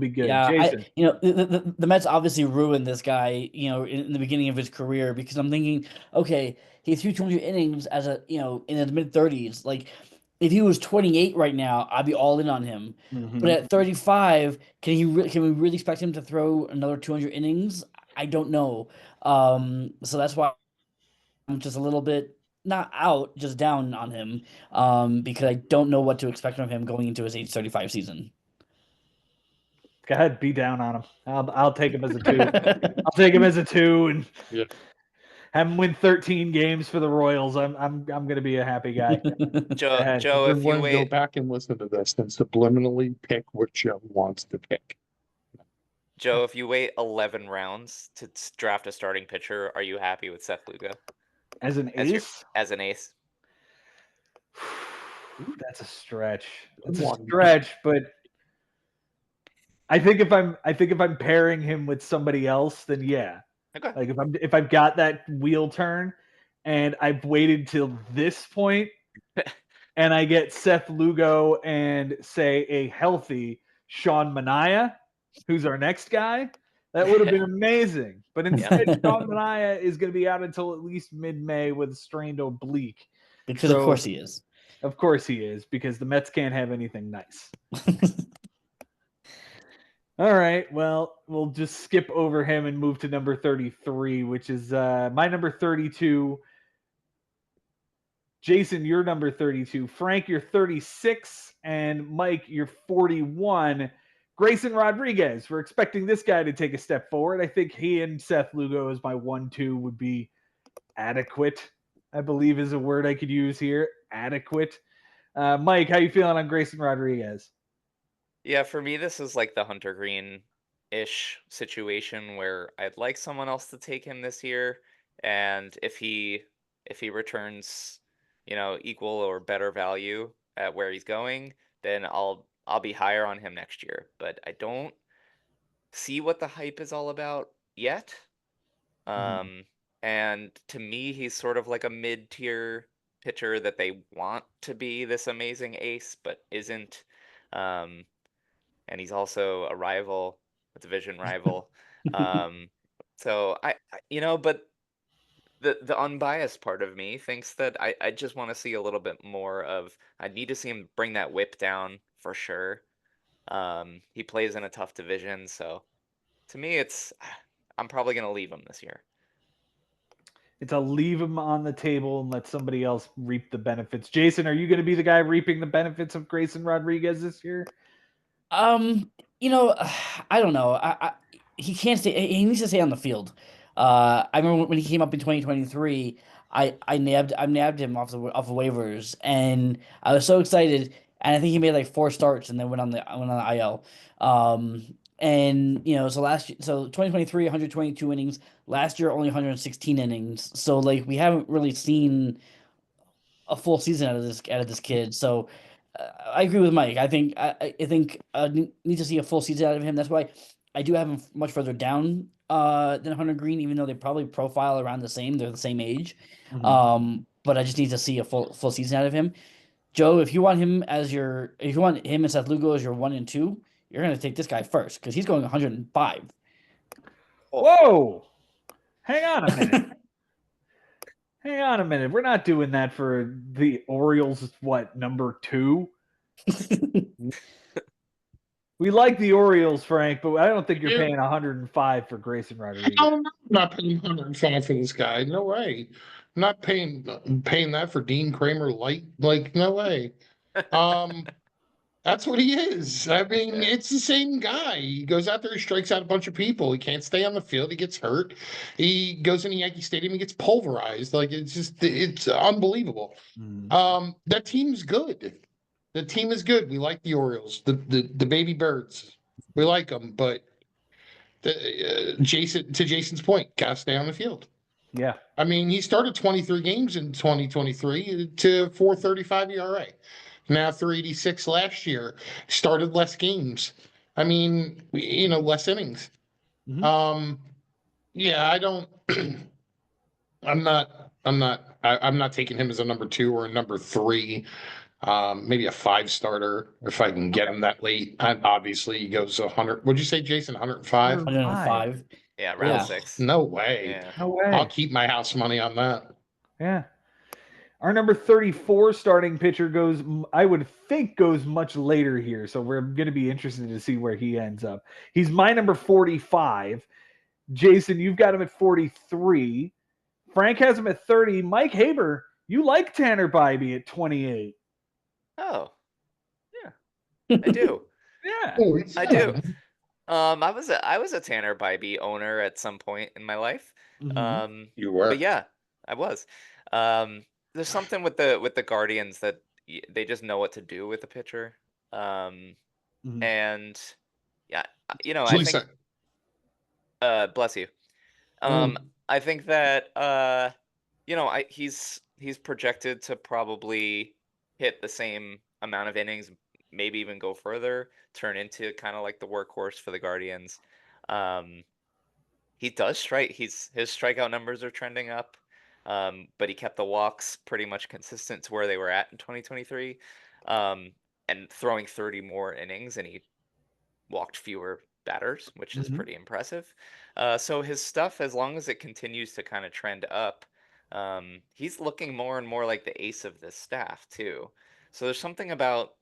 good. Yeah, Jason. The Mets obviously ruined this guy, in the beginning of his career, because I'm thinking, okay, he threw 200 innings as in his mid-30s. Like, if he was 28 right now, I'd be all in on him. Mm-hmm. But at 35, can we really expect him to throw another 200 innings? I don't know. So that's why I'm just a little bit not out, just down on him, because I don't know what to expect from him going into his age 35 season. Go ahead, be down on him. I'll take him as a 2. I'll take him as a 2 and have him win 13 games for the Royals. I'm gonna be a happy guy. Joe, if you go back and listen to this and subliminally pick what Joe wants to pick. Joe, if you wait 11 rounds to draft a starting pitcher, are you happy with Seth Lugo? As an ace? As an ace. That's a stretch. It's a stretch, but I think if I'm pairing him with somebody else, then yeah. Okay. Like if I've got that wheel turn and I've waited till this point and I get Seth Lugo and say a healthy Sean Manaea, who's our next guy, that would have been amazing. But instead, Sean Manaea is going to be out until at least mid-May with a strained oblique. Because of course he is. Of course he is, because the Mets can't have anything nice. All right, well, we'll just skip over him and move to number 33, which is my number 32. Jason, you're number 32. Frank, you're 36. And Mike, you're 41. Grayson Rodriguez, we're expecting this guy to take a step forward. I think he and Seth Lugo as my 1-2 would be adequate, I believe is a word I could use here. Adequate. Mike, how you feeling on Grayson Rodriguez? Yeah, for me, this is like the Hunter Green-ish situation where I'd like someone else to take him this year, and if he returns, equal or better value at where he's going, then I'll be higher on him next year. But I don't see what the hype is all about yet. And to me, he's sort of like a mid-tier pitcher that they want to be this amazing ace, but isn't. And he's also a rival, a division rival. So but the unbiased part of me thinks that I just want to see a little bit more of. I need to see him bring that whip down for sure. He plays in a tough division, so to me, I'm probably gonna leave him this year. It's a leave him on the table and let somebody else reap the benefits. Jason, are you going to be the guy reaping the benefits of Grayson Rodriguez this year? You know, I don't know. He can't stay. He needs to stay on the field. I remember when he came up in 2023. I nabbed him off of waivers, and I was so excited. And I think he made like 4 starts, and then went on the IL. And so 2023, 122 innings. Last year, only 116 innings. So like we haven't really seen a full season out of this kid. So I agree with Mike. I think need to see a full season out of him. That's why I do have him much further down than Hunter Green, even though they probably profile around the same. They're the same age. But I just need to see a full season out of him. Joe, if you want him and Seth Lugo as your 1 and 2, you're gonna take this guy first because he's going 105. Whoa! Hang on a minute. Hang on a minute. We're not doing that for the Orioles. What, number 2? We like the Orioles, Frank, but I don't think you're paying 105 for Grayson Rodriguez. I'm not paying 105 for this guy. No way. I'm not paying that for Dean Kramer light. Like, no way. That's what he is. I mean, it's the same guy. He goes out there, he strikes out a bunch of people. He can't stay on the field. He gets hurt. He goes in the Yankee Stadium. He gets pulverized. Like, it's unbelievable. That team's good. The team is good. We like the Orioles, the baby birds. We like them, but Jason's point, gotta stay on the field. Yeah. I mean, he started 23 games in 2023 to 4.35 ERA. Now 3.86 last year. Started less games. I mean, less innings. Yeah, I don't. I'm not taking him as a number 2 or a number 3. Maybe a 5 starter if I can get him that late. And obviously, he goes 100. What'd you say, Jason? 105? 105. Yeah, round 6. No way. Yeah. No way. I'll keep my house money on that. Yeah. Our number 34 starting pitcher goes much later here. So we're going to be interested to see where he ends up. He's my number 45. Jason, you've got him at 43. Frank has him at 30. Mike Haber, you like Tanner Bybee at 28. Oh, yeah, I do. Yeah, I do. I was a Tanner Bybee owner at some point in my life. You were, but yeah, I was. There's something with the Guardians that they just know what to do with the pitcher. And yeah, I think. Bless you. I think that he's projected to probably hit the same amount of innings, maybe even go further, turn into kind of like the workhorse for the Guardians. He does strike. His strikeout numbers are trending up, but he kept the walks pretty much consistent to where they were at in 2023, and throwing 30 more innings, and he walked fewer batters, which is pretty impressive. So his stuff, as long as it continues to kind of trend up, he's looking more and more like the ace of this staff too. So there's something about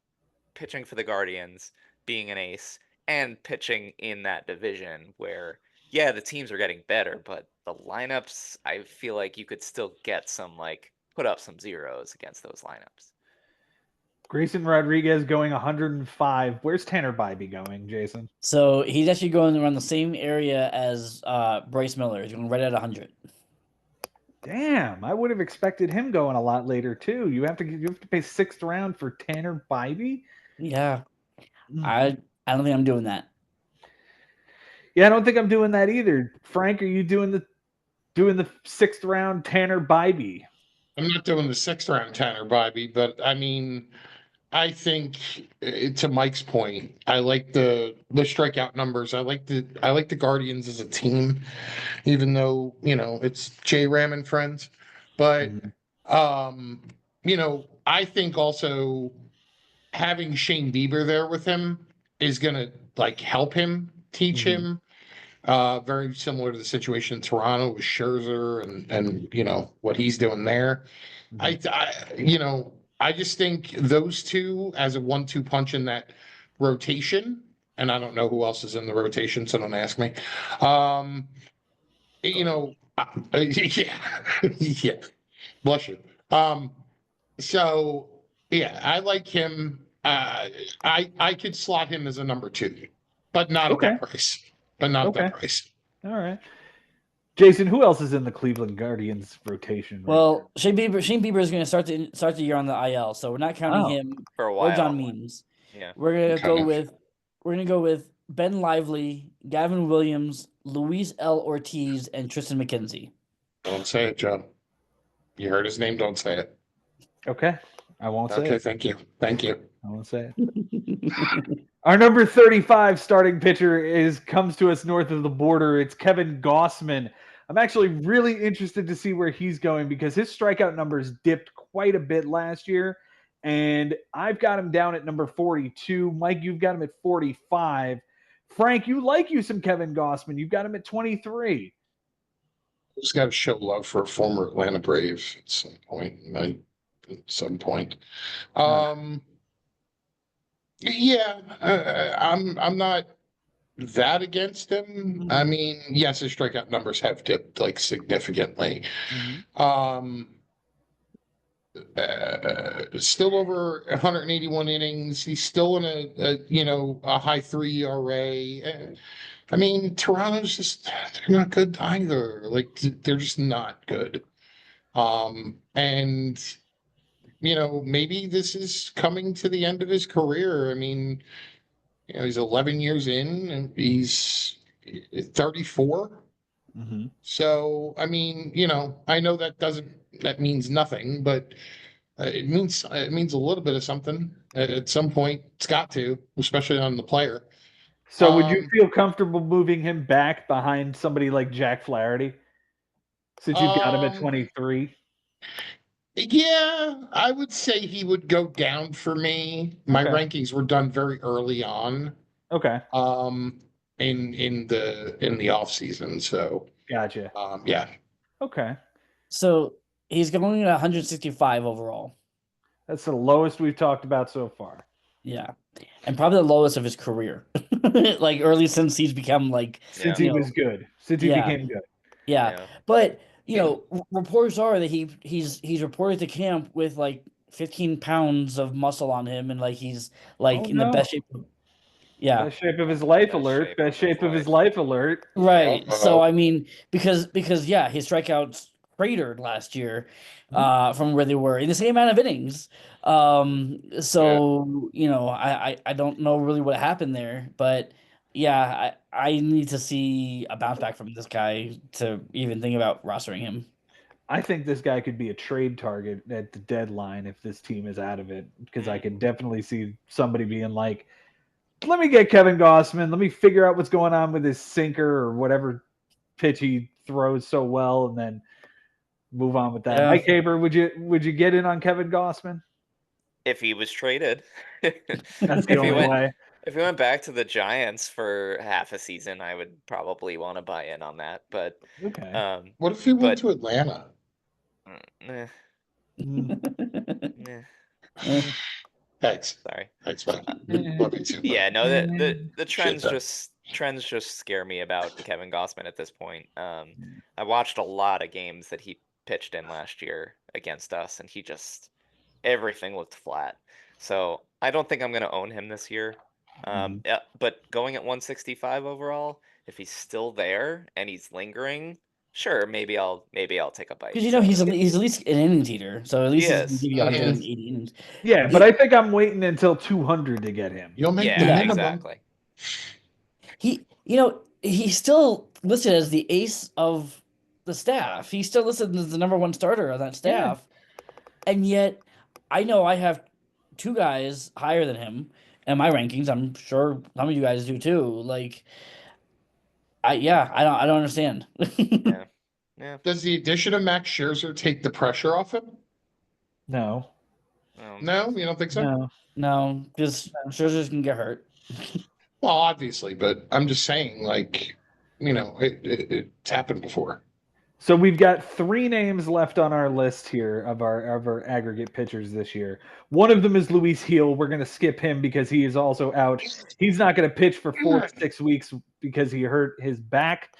pitching for the Guardians, being an ace, and pitching in that division where, yeah, the teams are getting better, but the lineups, I feel like you could still get put up some zeros against those lineups. Grayson Rodriguez going 105. Where's Tanner Bybee going, Jason? So he's actually going around the same area as Bryce Miller. He's going right at 100. Damn, I would have expected him going a lot later too. You have to pay 6th round for Tanner Bybee? Yeah. I don't think I'm doing that. Yeah, I don't think I'm doing that either. Frank, are you doing the 6th round Tanner Bybee? I'm not doing the 6th round Tanner Bybee, but I mean, I think to Mike's point, I like the strikeout numbers. I like the Guardians as a team, even though it's J-Ram and friends. But I think also having Shane Bieber there with him is gonna help him, teach him. Very similar to the situation in Toronto with Scherzer and what he's doing there. I just think those two as a 1-2 punch in that rotation, and I don't know who else is in the rotation, so don't ask me. Yeah, bless you. So yeah, I like him. I could slot him as a number 2, but not at that price. But not at that price. All right. Jason, who else is in the Cleveland Guardians rotation? Well, Shane Bieber is going to start the year on the IL, so we're not counting him for a while. or John Means. Yeah, we're gonna go with Ben Lively, Gavin Williams, Luis L. Ortiz, and Tristan McKenzie. Don't say it, Joe. You heard his name. Don't say it. Okay, I won't say it. Okay, thank you. I won't say it. Our number 35 starting pitcher comes to us north of the border. It's Kevin Gausman. I'm actually really interested to see where he's going because his strikeout numbers dipped quite a bit last year, and I've got him down at number 42. Mike, you've got him at 45. Frank, you like some Kevin Gausman. You've got him at 23. Just got to show love for a former Atlanta Brave at some point. Yeah, I'm not that against him. I mean, yes, his strikeout numbers have dipped like significantly. Still over 181 innings. He's still in a high 3 ERA. I mean, Toronto's just they're not good either. Like they're just not good. And maybe this is coming to the end of his career. I mean, he's 11 years in and he's 34. So, I mean, I know that means nothing, but it means a little bit of something at some point. It's got to, especially on the player. So would you feel comfortable moving him back behind somebody like Jack Flaherty since you've got him at 23? Yeah, I would say he would go down for me. My rankings were done very early on. Okay. In the off season, so gotcha. Yeah. Okay. So he's going at 165 overall. That's the lowest we've talked about so far. Yeah, and probably the lowest of his career. Like early since he's become since he was good. Since he became good. Yeah. But reports are that he's reported to camp with 15 pounds of muscle on him, and he's in the best shape. Best shape of his life alert. Best shape of his life alert. Right. So I mean, because his strikeouts cratered last year, from where they were in the same amount of innings. So I don't know really what happened there, but I need to see a bounce back from this guy to even think about rostering him. I think this guy could be a trade target at the deadline if this team is out of it, because I can definitely see somebody being like, let me get Kevin Gausman. Let me figure out what's going on with his sinker or whatever pitch he throws so well, and then move on with that. Mike Haber, would you get in on Kevin Gausman if he was traded? That's the only way. If he went back to the Giants for half a season, I would probably want to buy in on that. But what if he went to Atlanta? Thanks. Sorry. Thanks, man. Love you too. Yeah, no, the trends just scare me about Kevin Gausman at this point. I watched a lot of games that he pitched in last year against us, and everything looked flat. So I don't think I'm going to own him this year. But going at 165 overall, if he's still there and he's lingering, sure, maybe I'll take a bite. Because he's at least an innings eater, so at least he's give you 180 innings. Yeah, but I think I'm waiting until 200 to get him. You'll make the minimum. Exactly. He's still listed as the ace of the staff. He's still listed as the number one starter of that staff, and yet I know I have two guys higher than him in my rankings. I'm sure some of you guys do too. I don't understand. Yeah. Does the addition of Max Scherzer take the pressure off him? No. No, you don't think so? No, because Scherzer can get hurt. Well, obviously, but I'm just saying, it's happened before. So we've got 3 names left on our list here of our aggregate pitchers this year. One of them is Luis Heel. We're going to skip him because he is also out. He's not going to pitch for 4 to 6 weeks because he hurt his back.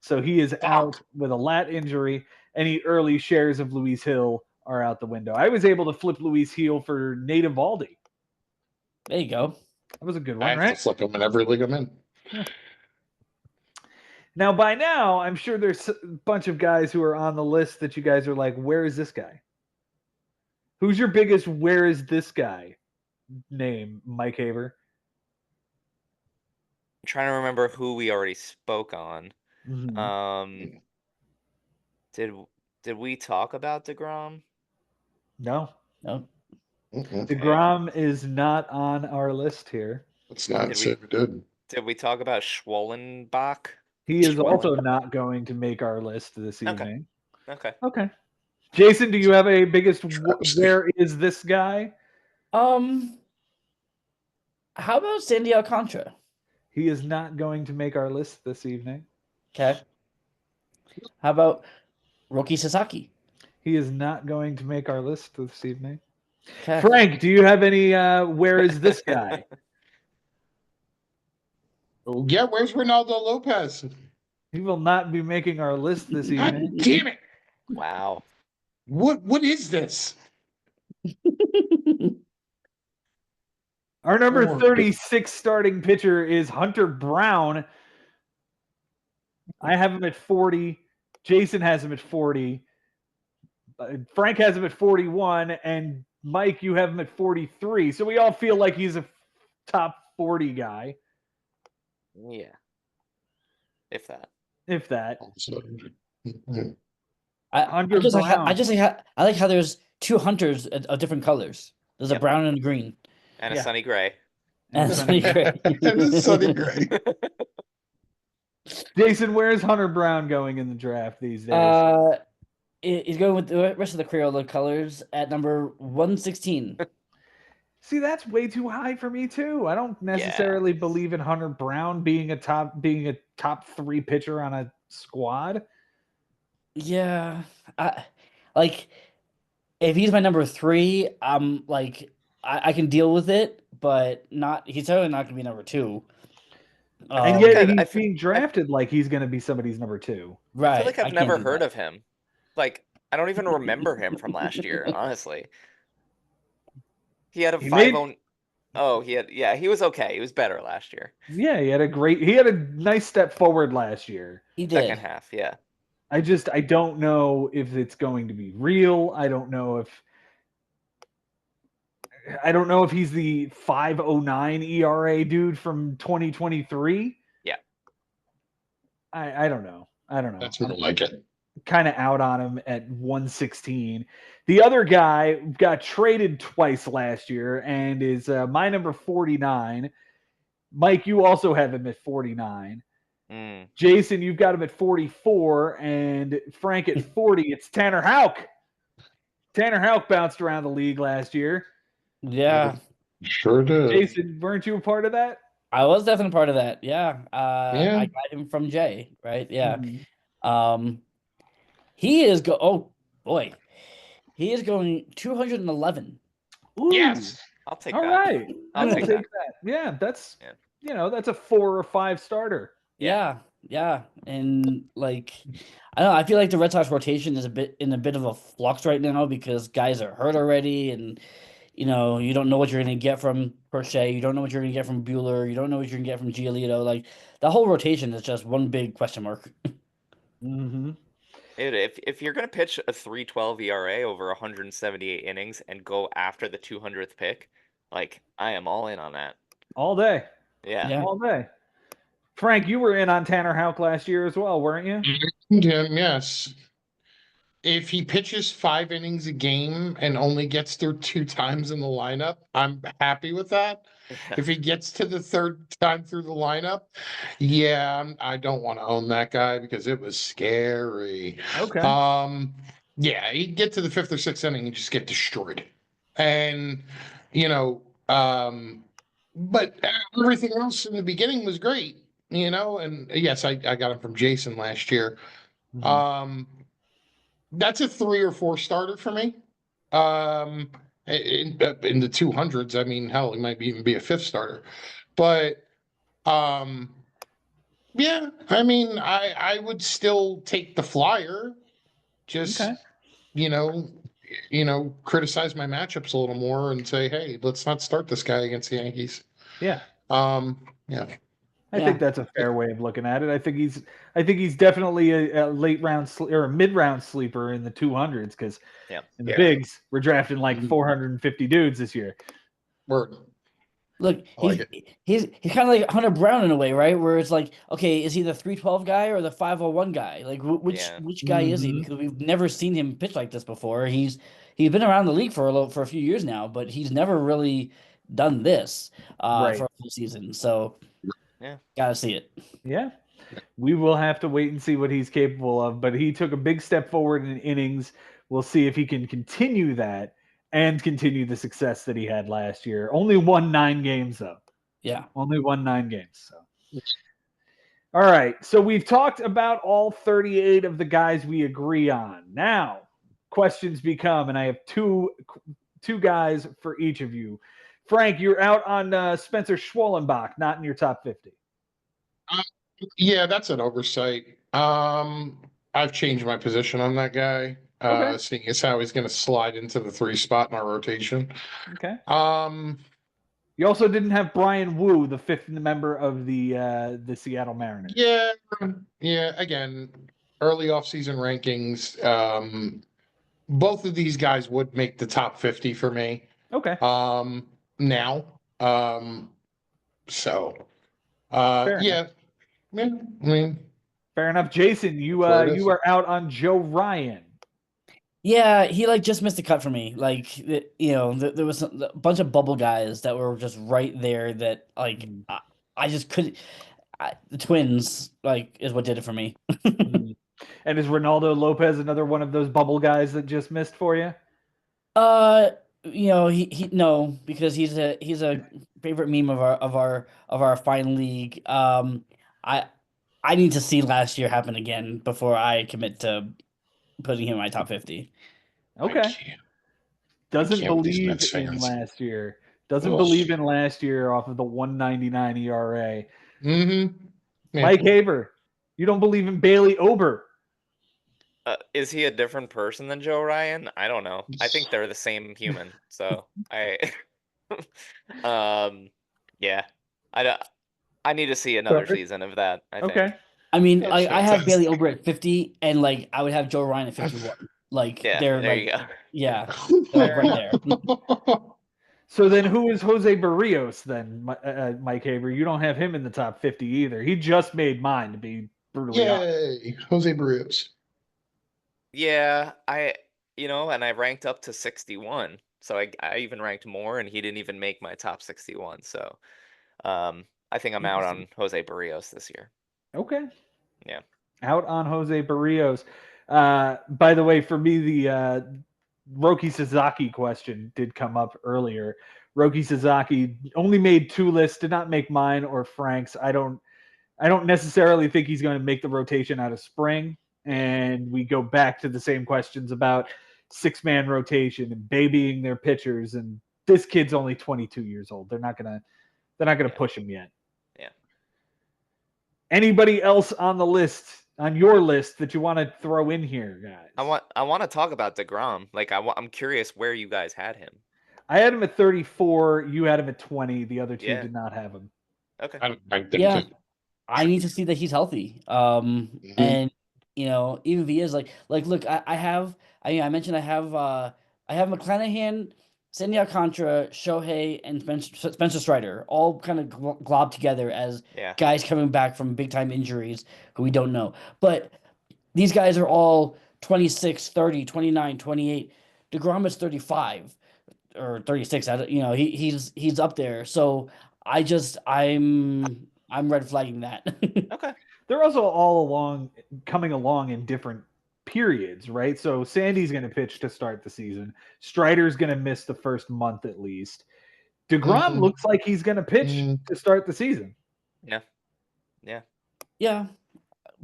So he is out with a lat injury. Any early shares of Luis Hill are out the window. I was able to flip Luis Heel for Nate Eovaldi. There you go. That was a good I one, have right? to flip him in every league I'm in. Now, by now, I'm sure there's a bunch of guys who are on the list that you guys are like, where is this guy? Who's your biggest where is this guy name, Mike Haber? I'm trying to remember who we already spoke on. Mhm. Did we talk about DeGrom? No. No. DeGrom is not on our list here. It's not Did say we did. Did we talk about Schwollenbach? He is also not going to make our list this Okay. evening. Okay. Okay. Jason, do you have a biggest where is this guy? How about Sandy Alcantara? He is not going to make our list this evening. Okay. How about Roki Sasaki? He is not going to make our list this evening. Okay. Frank, do you have any where is this guy? Oh, yeah, where's Ronaldo Lopez? He will not be making our list this God evening. damn it! Wow. What is this? Our number 36 starting pitcher is Hunter Brown. I have him at 40. Jason has him at 40. Frank has him at 41. And Mike, you have him at 43. So we all feel like he's a top 40 guy. Yeah. If that. If that. I like how there's 2 hunters of different colors. There's a brown and a green. And a sunny gray. And a sunny gray. And a sunny gray. Jason, where's Hunter Brown going in the draft these days? He's going with the rest of the Crayola colors at number 116. See, that's way too high for me too. I don't necessarily believe in Hunter Brown being a top 3 pitcher on a squad. Yeah, if he's my number 3, I'm like I can deal with it, but he's certainly not going to be number 2. And yet he's being drafted like he's going to be somebody's number 2. Right. I feel like I've never heard of him. Like, I don't even remember him from last year, honestly. He had a 5-0. Oh, he was okay. He was better last year. Yeah, he had a nice step forward last year. He did. Second half, yeah. I don't know if it's going to be real. I don't know if he's the 5.09 ERA dude from 2023. Yeah. I don't know. That's what I like it. Kind of out on him at 116. The other guy got traded twice last year and is my number 49. Mike, you also have him at 49. Jason, you've got him at 44, and Frank at 40. It's Tanner Houck. Tanner Houck bounced around the league last year. Yeah. Sure did. Jason, weren't you a part of that? I was definitely part of that. Yeah. I got him from Jay, right? Yeah. Mm-hmm. He is he is going 211. Ooh. Yes. I'll take All that. Right. I'll take that. Yeah, that's that's a 4 or 5 starter. Yeah. And I don't know, I feel like the Red Sox rotation is in a bit of a flux right now because guys are hurt already, and you don't know what you're going to get from Crochet. You don't know what you're going to get from Bueller. You don't know what you're going to get from Giolito. Like, the whole rotation is just one big question mark. Mm-hmm. If you're going to pitch a 3.12 ERA over 178 innings and go after the 200th pick, I am all in on that. All day. Yeah. All day. Frank, you were in on Tanner Houck last year as well, weren't you? Yes. If he pitches 5 innings a game and only gets through 2 times in the lineup, I'm happy with that. If he gets to the 3rd time through the lineup, I don't want to own that guy because it was scary. Okay. He'd get to the 5th or 6th inning and just get destroyed. And, but everything else in the beginning was great. and yes, I got him from Jason last year. Mhm. That's a 3 or 4 starter for me. In the 200s, I mean, hell, he might even be a 5th starter. But yeah, I mean, I would still take the flyer. Just Okay. you know, criticize my matchups a little more and say, hey, let's not start this guy against the Yankees. Yeah. Yeah. I Yeah. think that's a fair way of looking at it. I think he's definitely a late round or a mid round sleeper in the 200s because Yeah. in the Yeah. bigs we're drafting like Mhm. 450 dudes this year. Word. Look, I like he's kind of like Hunter Brown in a way, right? Where it's like, okay, is he the 312 guy or the 501 guy? Like, Yeah. which guy is he? Mhm. Because we've never seen him pitch like this before. He's been around the league for a few years now, but he's never really done this Right. for a full season. So, Yeah. gotta see it. Yeah. We will have to wait and see what he's capable of, but he took a big step forward in innings. We'll see if he can continue that and continue the success that he had last year. Only won 9 games though. Yeah. Only won 9 games. So all right. So we've talked about all 38 of the guys we agree on. Now, questions become, and I have two guys for each of you. Frank, you're out on Spencer Schwollenbach, not in your top 50. Yeah, that's an oversight. I've changed my position on that guy. Okay. Seeing as how he's going to slide into the 3 spot in our rotation. Okay. Um, You also didn't have Brian Wu, the 5th member of the Seattle Mariners. yeah. Again, early offseason rankings. Both of these guys would make the top 50 for me. Okay. Now. So. Fair Yeah. Yeah. I mean, Fair enough. Jason, you That's where it is. you are out on Joe Ryan. Yeah, he like just missed the cut for me. Like there was a bunch of bubble guys that were just right there that like I just couldn't. The Twins like is what did it for me. Mm. And is Ronaldo Lopez another one of those bubble guys that just missed for you? He no, because he's a favorite meme of our fine league. I need to see last year happen again before I commit to putting him in my top 50. Okay. I Doesn't can't with these believe Mets in fans. last year. Doesn't Ugh. believe in last year off of the 199 ERA. Mm-hmm. Yeah. Mike Haber, you don't believe in Bailey Ober. Is he a different person than Joe Ryan? I don't know. I think they're the same human. So yeah. I need to see another Sorry. season of that. I Okay. think. I mean, That's I have fantastic. Bailey Ober at 50, and like I would have Joe Ryan at 51. Like Yeah, they're there like, you go. yeah, they're like right there. So then who is Jose Barrios then, Mike Haber? You don't have him in the top 50 either. He just made mine, to be brutally honest. Yay, Jose Barrios. Yeah, and I ranked up to 61. So I even ranked more, and he didn't even make my top 61. So I think I'm out on Jose Barrios this year. Okay. Yeah. Out on Jose Barrios. By the way, for me, the Roki Sasaki question did come up earlier. Roki Sasaki only made 2 lists, did not make mine or Frank's. I don't necessarily think he's going to make the rotation out of spring. And we go back to the same questions about 6-man rotation and babying their pitchers. And this kid's only 22 years old. They're not gonna push him yet. Yeah. Anybody else on your list that you want to throw in here, guys? I want to talk about DeGrom. Like I'm curious where you guys had him. I had him at 34. You had him at 20. The other 2 Yeah. did not have him. Okay. I didn't Yeah. think- I need to see that he's healthy. And even if he is like look, I mentioned I have McClanahan, Sandy Alcantara, Shohei, and Spencer Strider all kind of globbed together as Yeah. guys coming back from big time injuries who we don't know. But these guys are all 26, 30, 29, 28. DeGrom is 35 or 36. He's up there. So I'm red flagging that. Okay. They're also all coming along in different periods, right? So Sandy's going to pitch to start the season. Strider's going to miss the first month at least. DeGrom looks like he's going to pitch to start the season. Yeah. Yeah,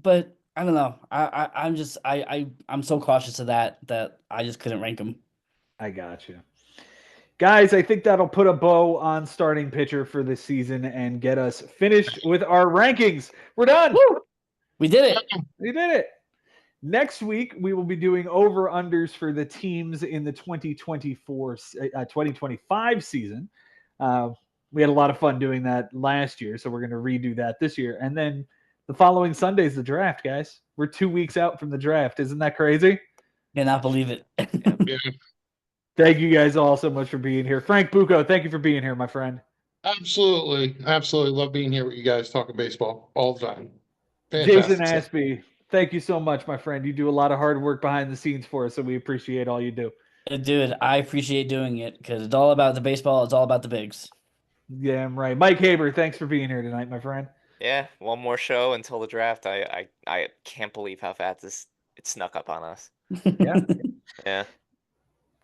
but I don't know. I'm so cautious of that I just couldn't rank him. I got you. Guys, I think that'll put a bow on starting pitcher for this season and get us finished with our rankings. We're done. Woo! We did it. We did it. Next week, we will be doing over-unders for the teams in the 2025 season. We had a lot of fun doing that last year, so we're going to redo that this year. And then the following Sunday is the draft, guys. We're 2 weeks out from the draft. Isn't that crazy? Cannot believe it. Yeah. Thank you guys all so much for being here. Frank Bucco, thank you for being here, my friend. Absolutely. Absolutely. Love being here with you guys talking baseball all the time. Fantastic Jason stuff. Ashby, thank you so much, my friend. You do a lot of hard work behind the scenes for us, so we appreciate all you do. Dude, I appreciate doing it because it's all about the baseball. It's all about the bigs. Yeah, I'm right. Mike Haber, thanks for being here tonight, my friend. Yeah, one more show until the draft. I can't believe how fast it snuck up on us. Yeah. Yeah.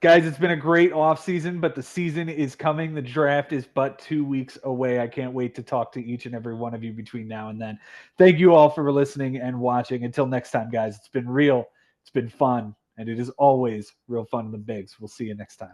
Guys, it's been a great offseason, but the season is coming. The draft is but 2 weeks away. I can't wait to talk to each and every one of you between now and then. Thank you all for listening and watching. Until next time, guys, it's been real, it's been fun, and it is always real fun in the bigs. We'll see you next time.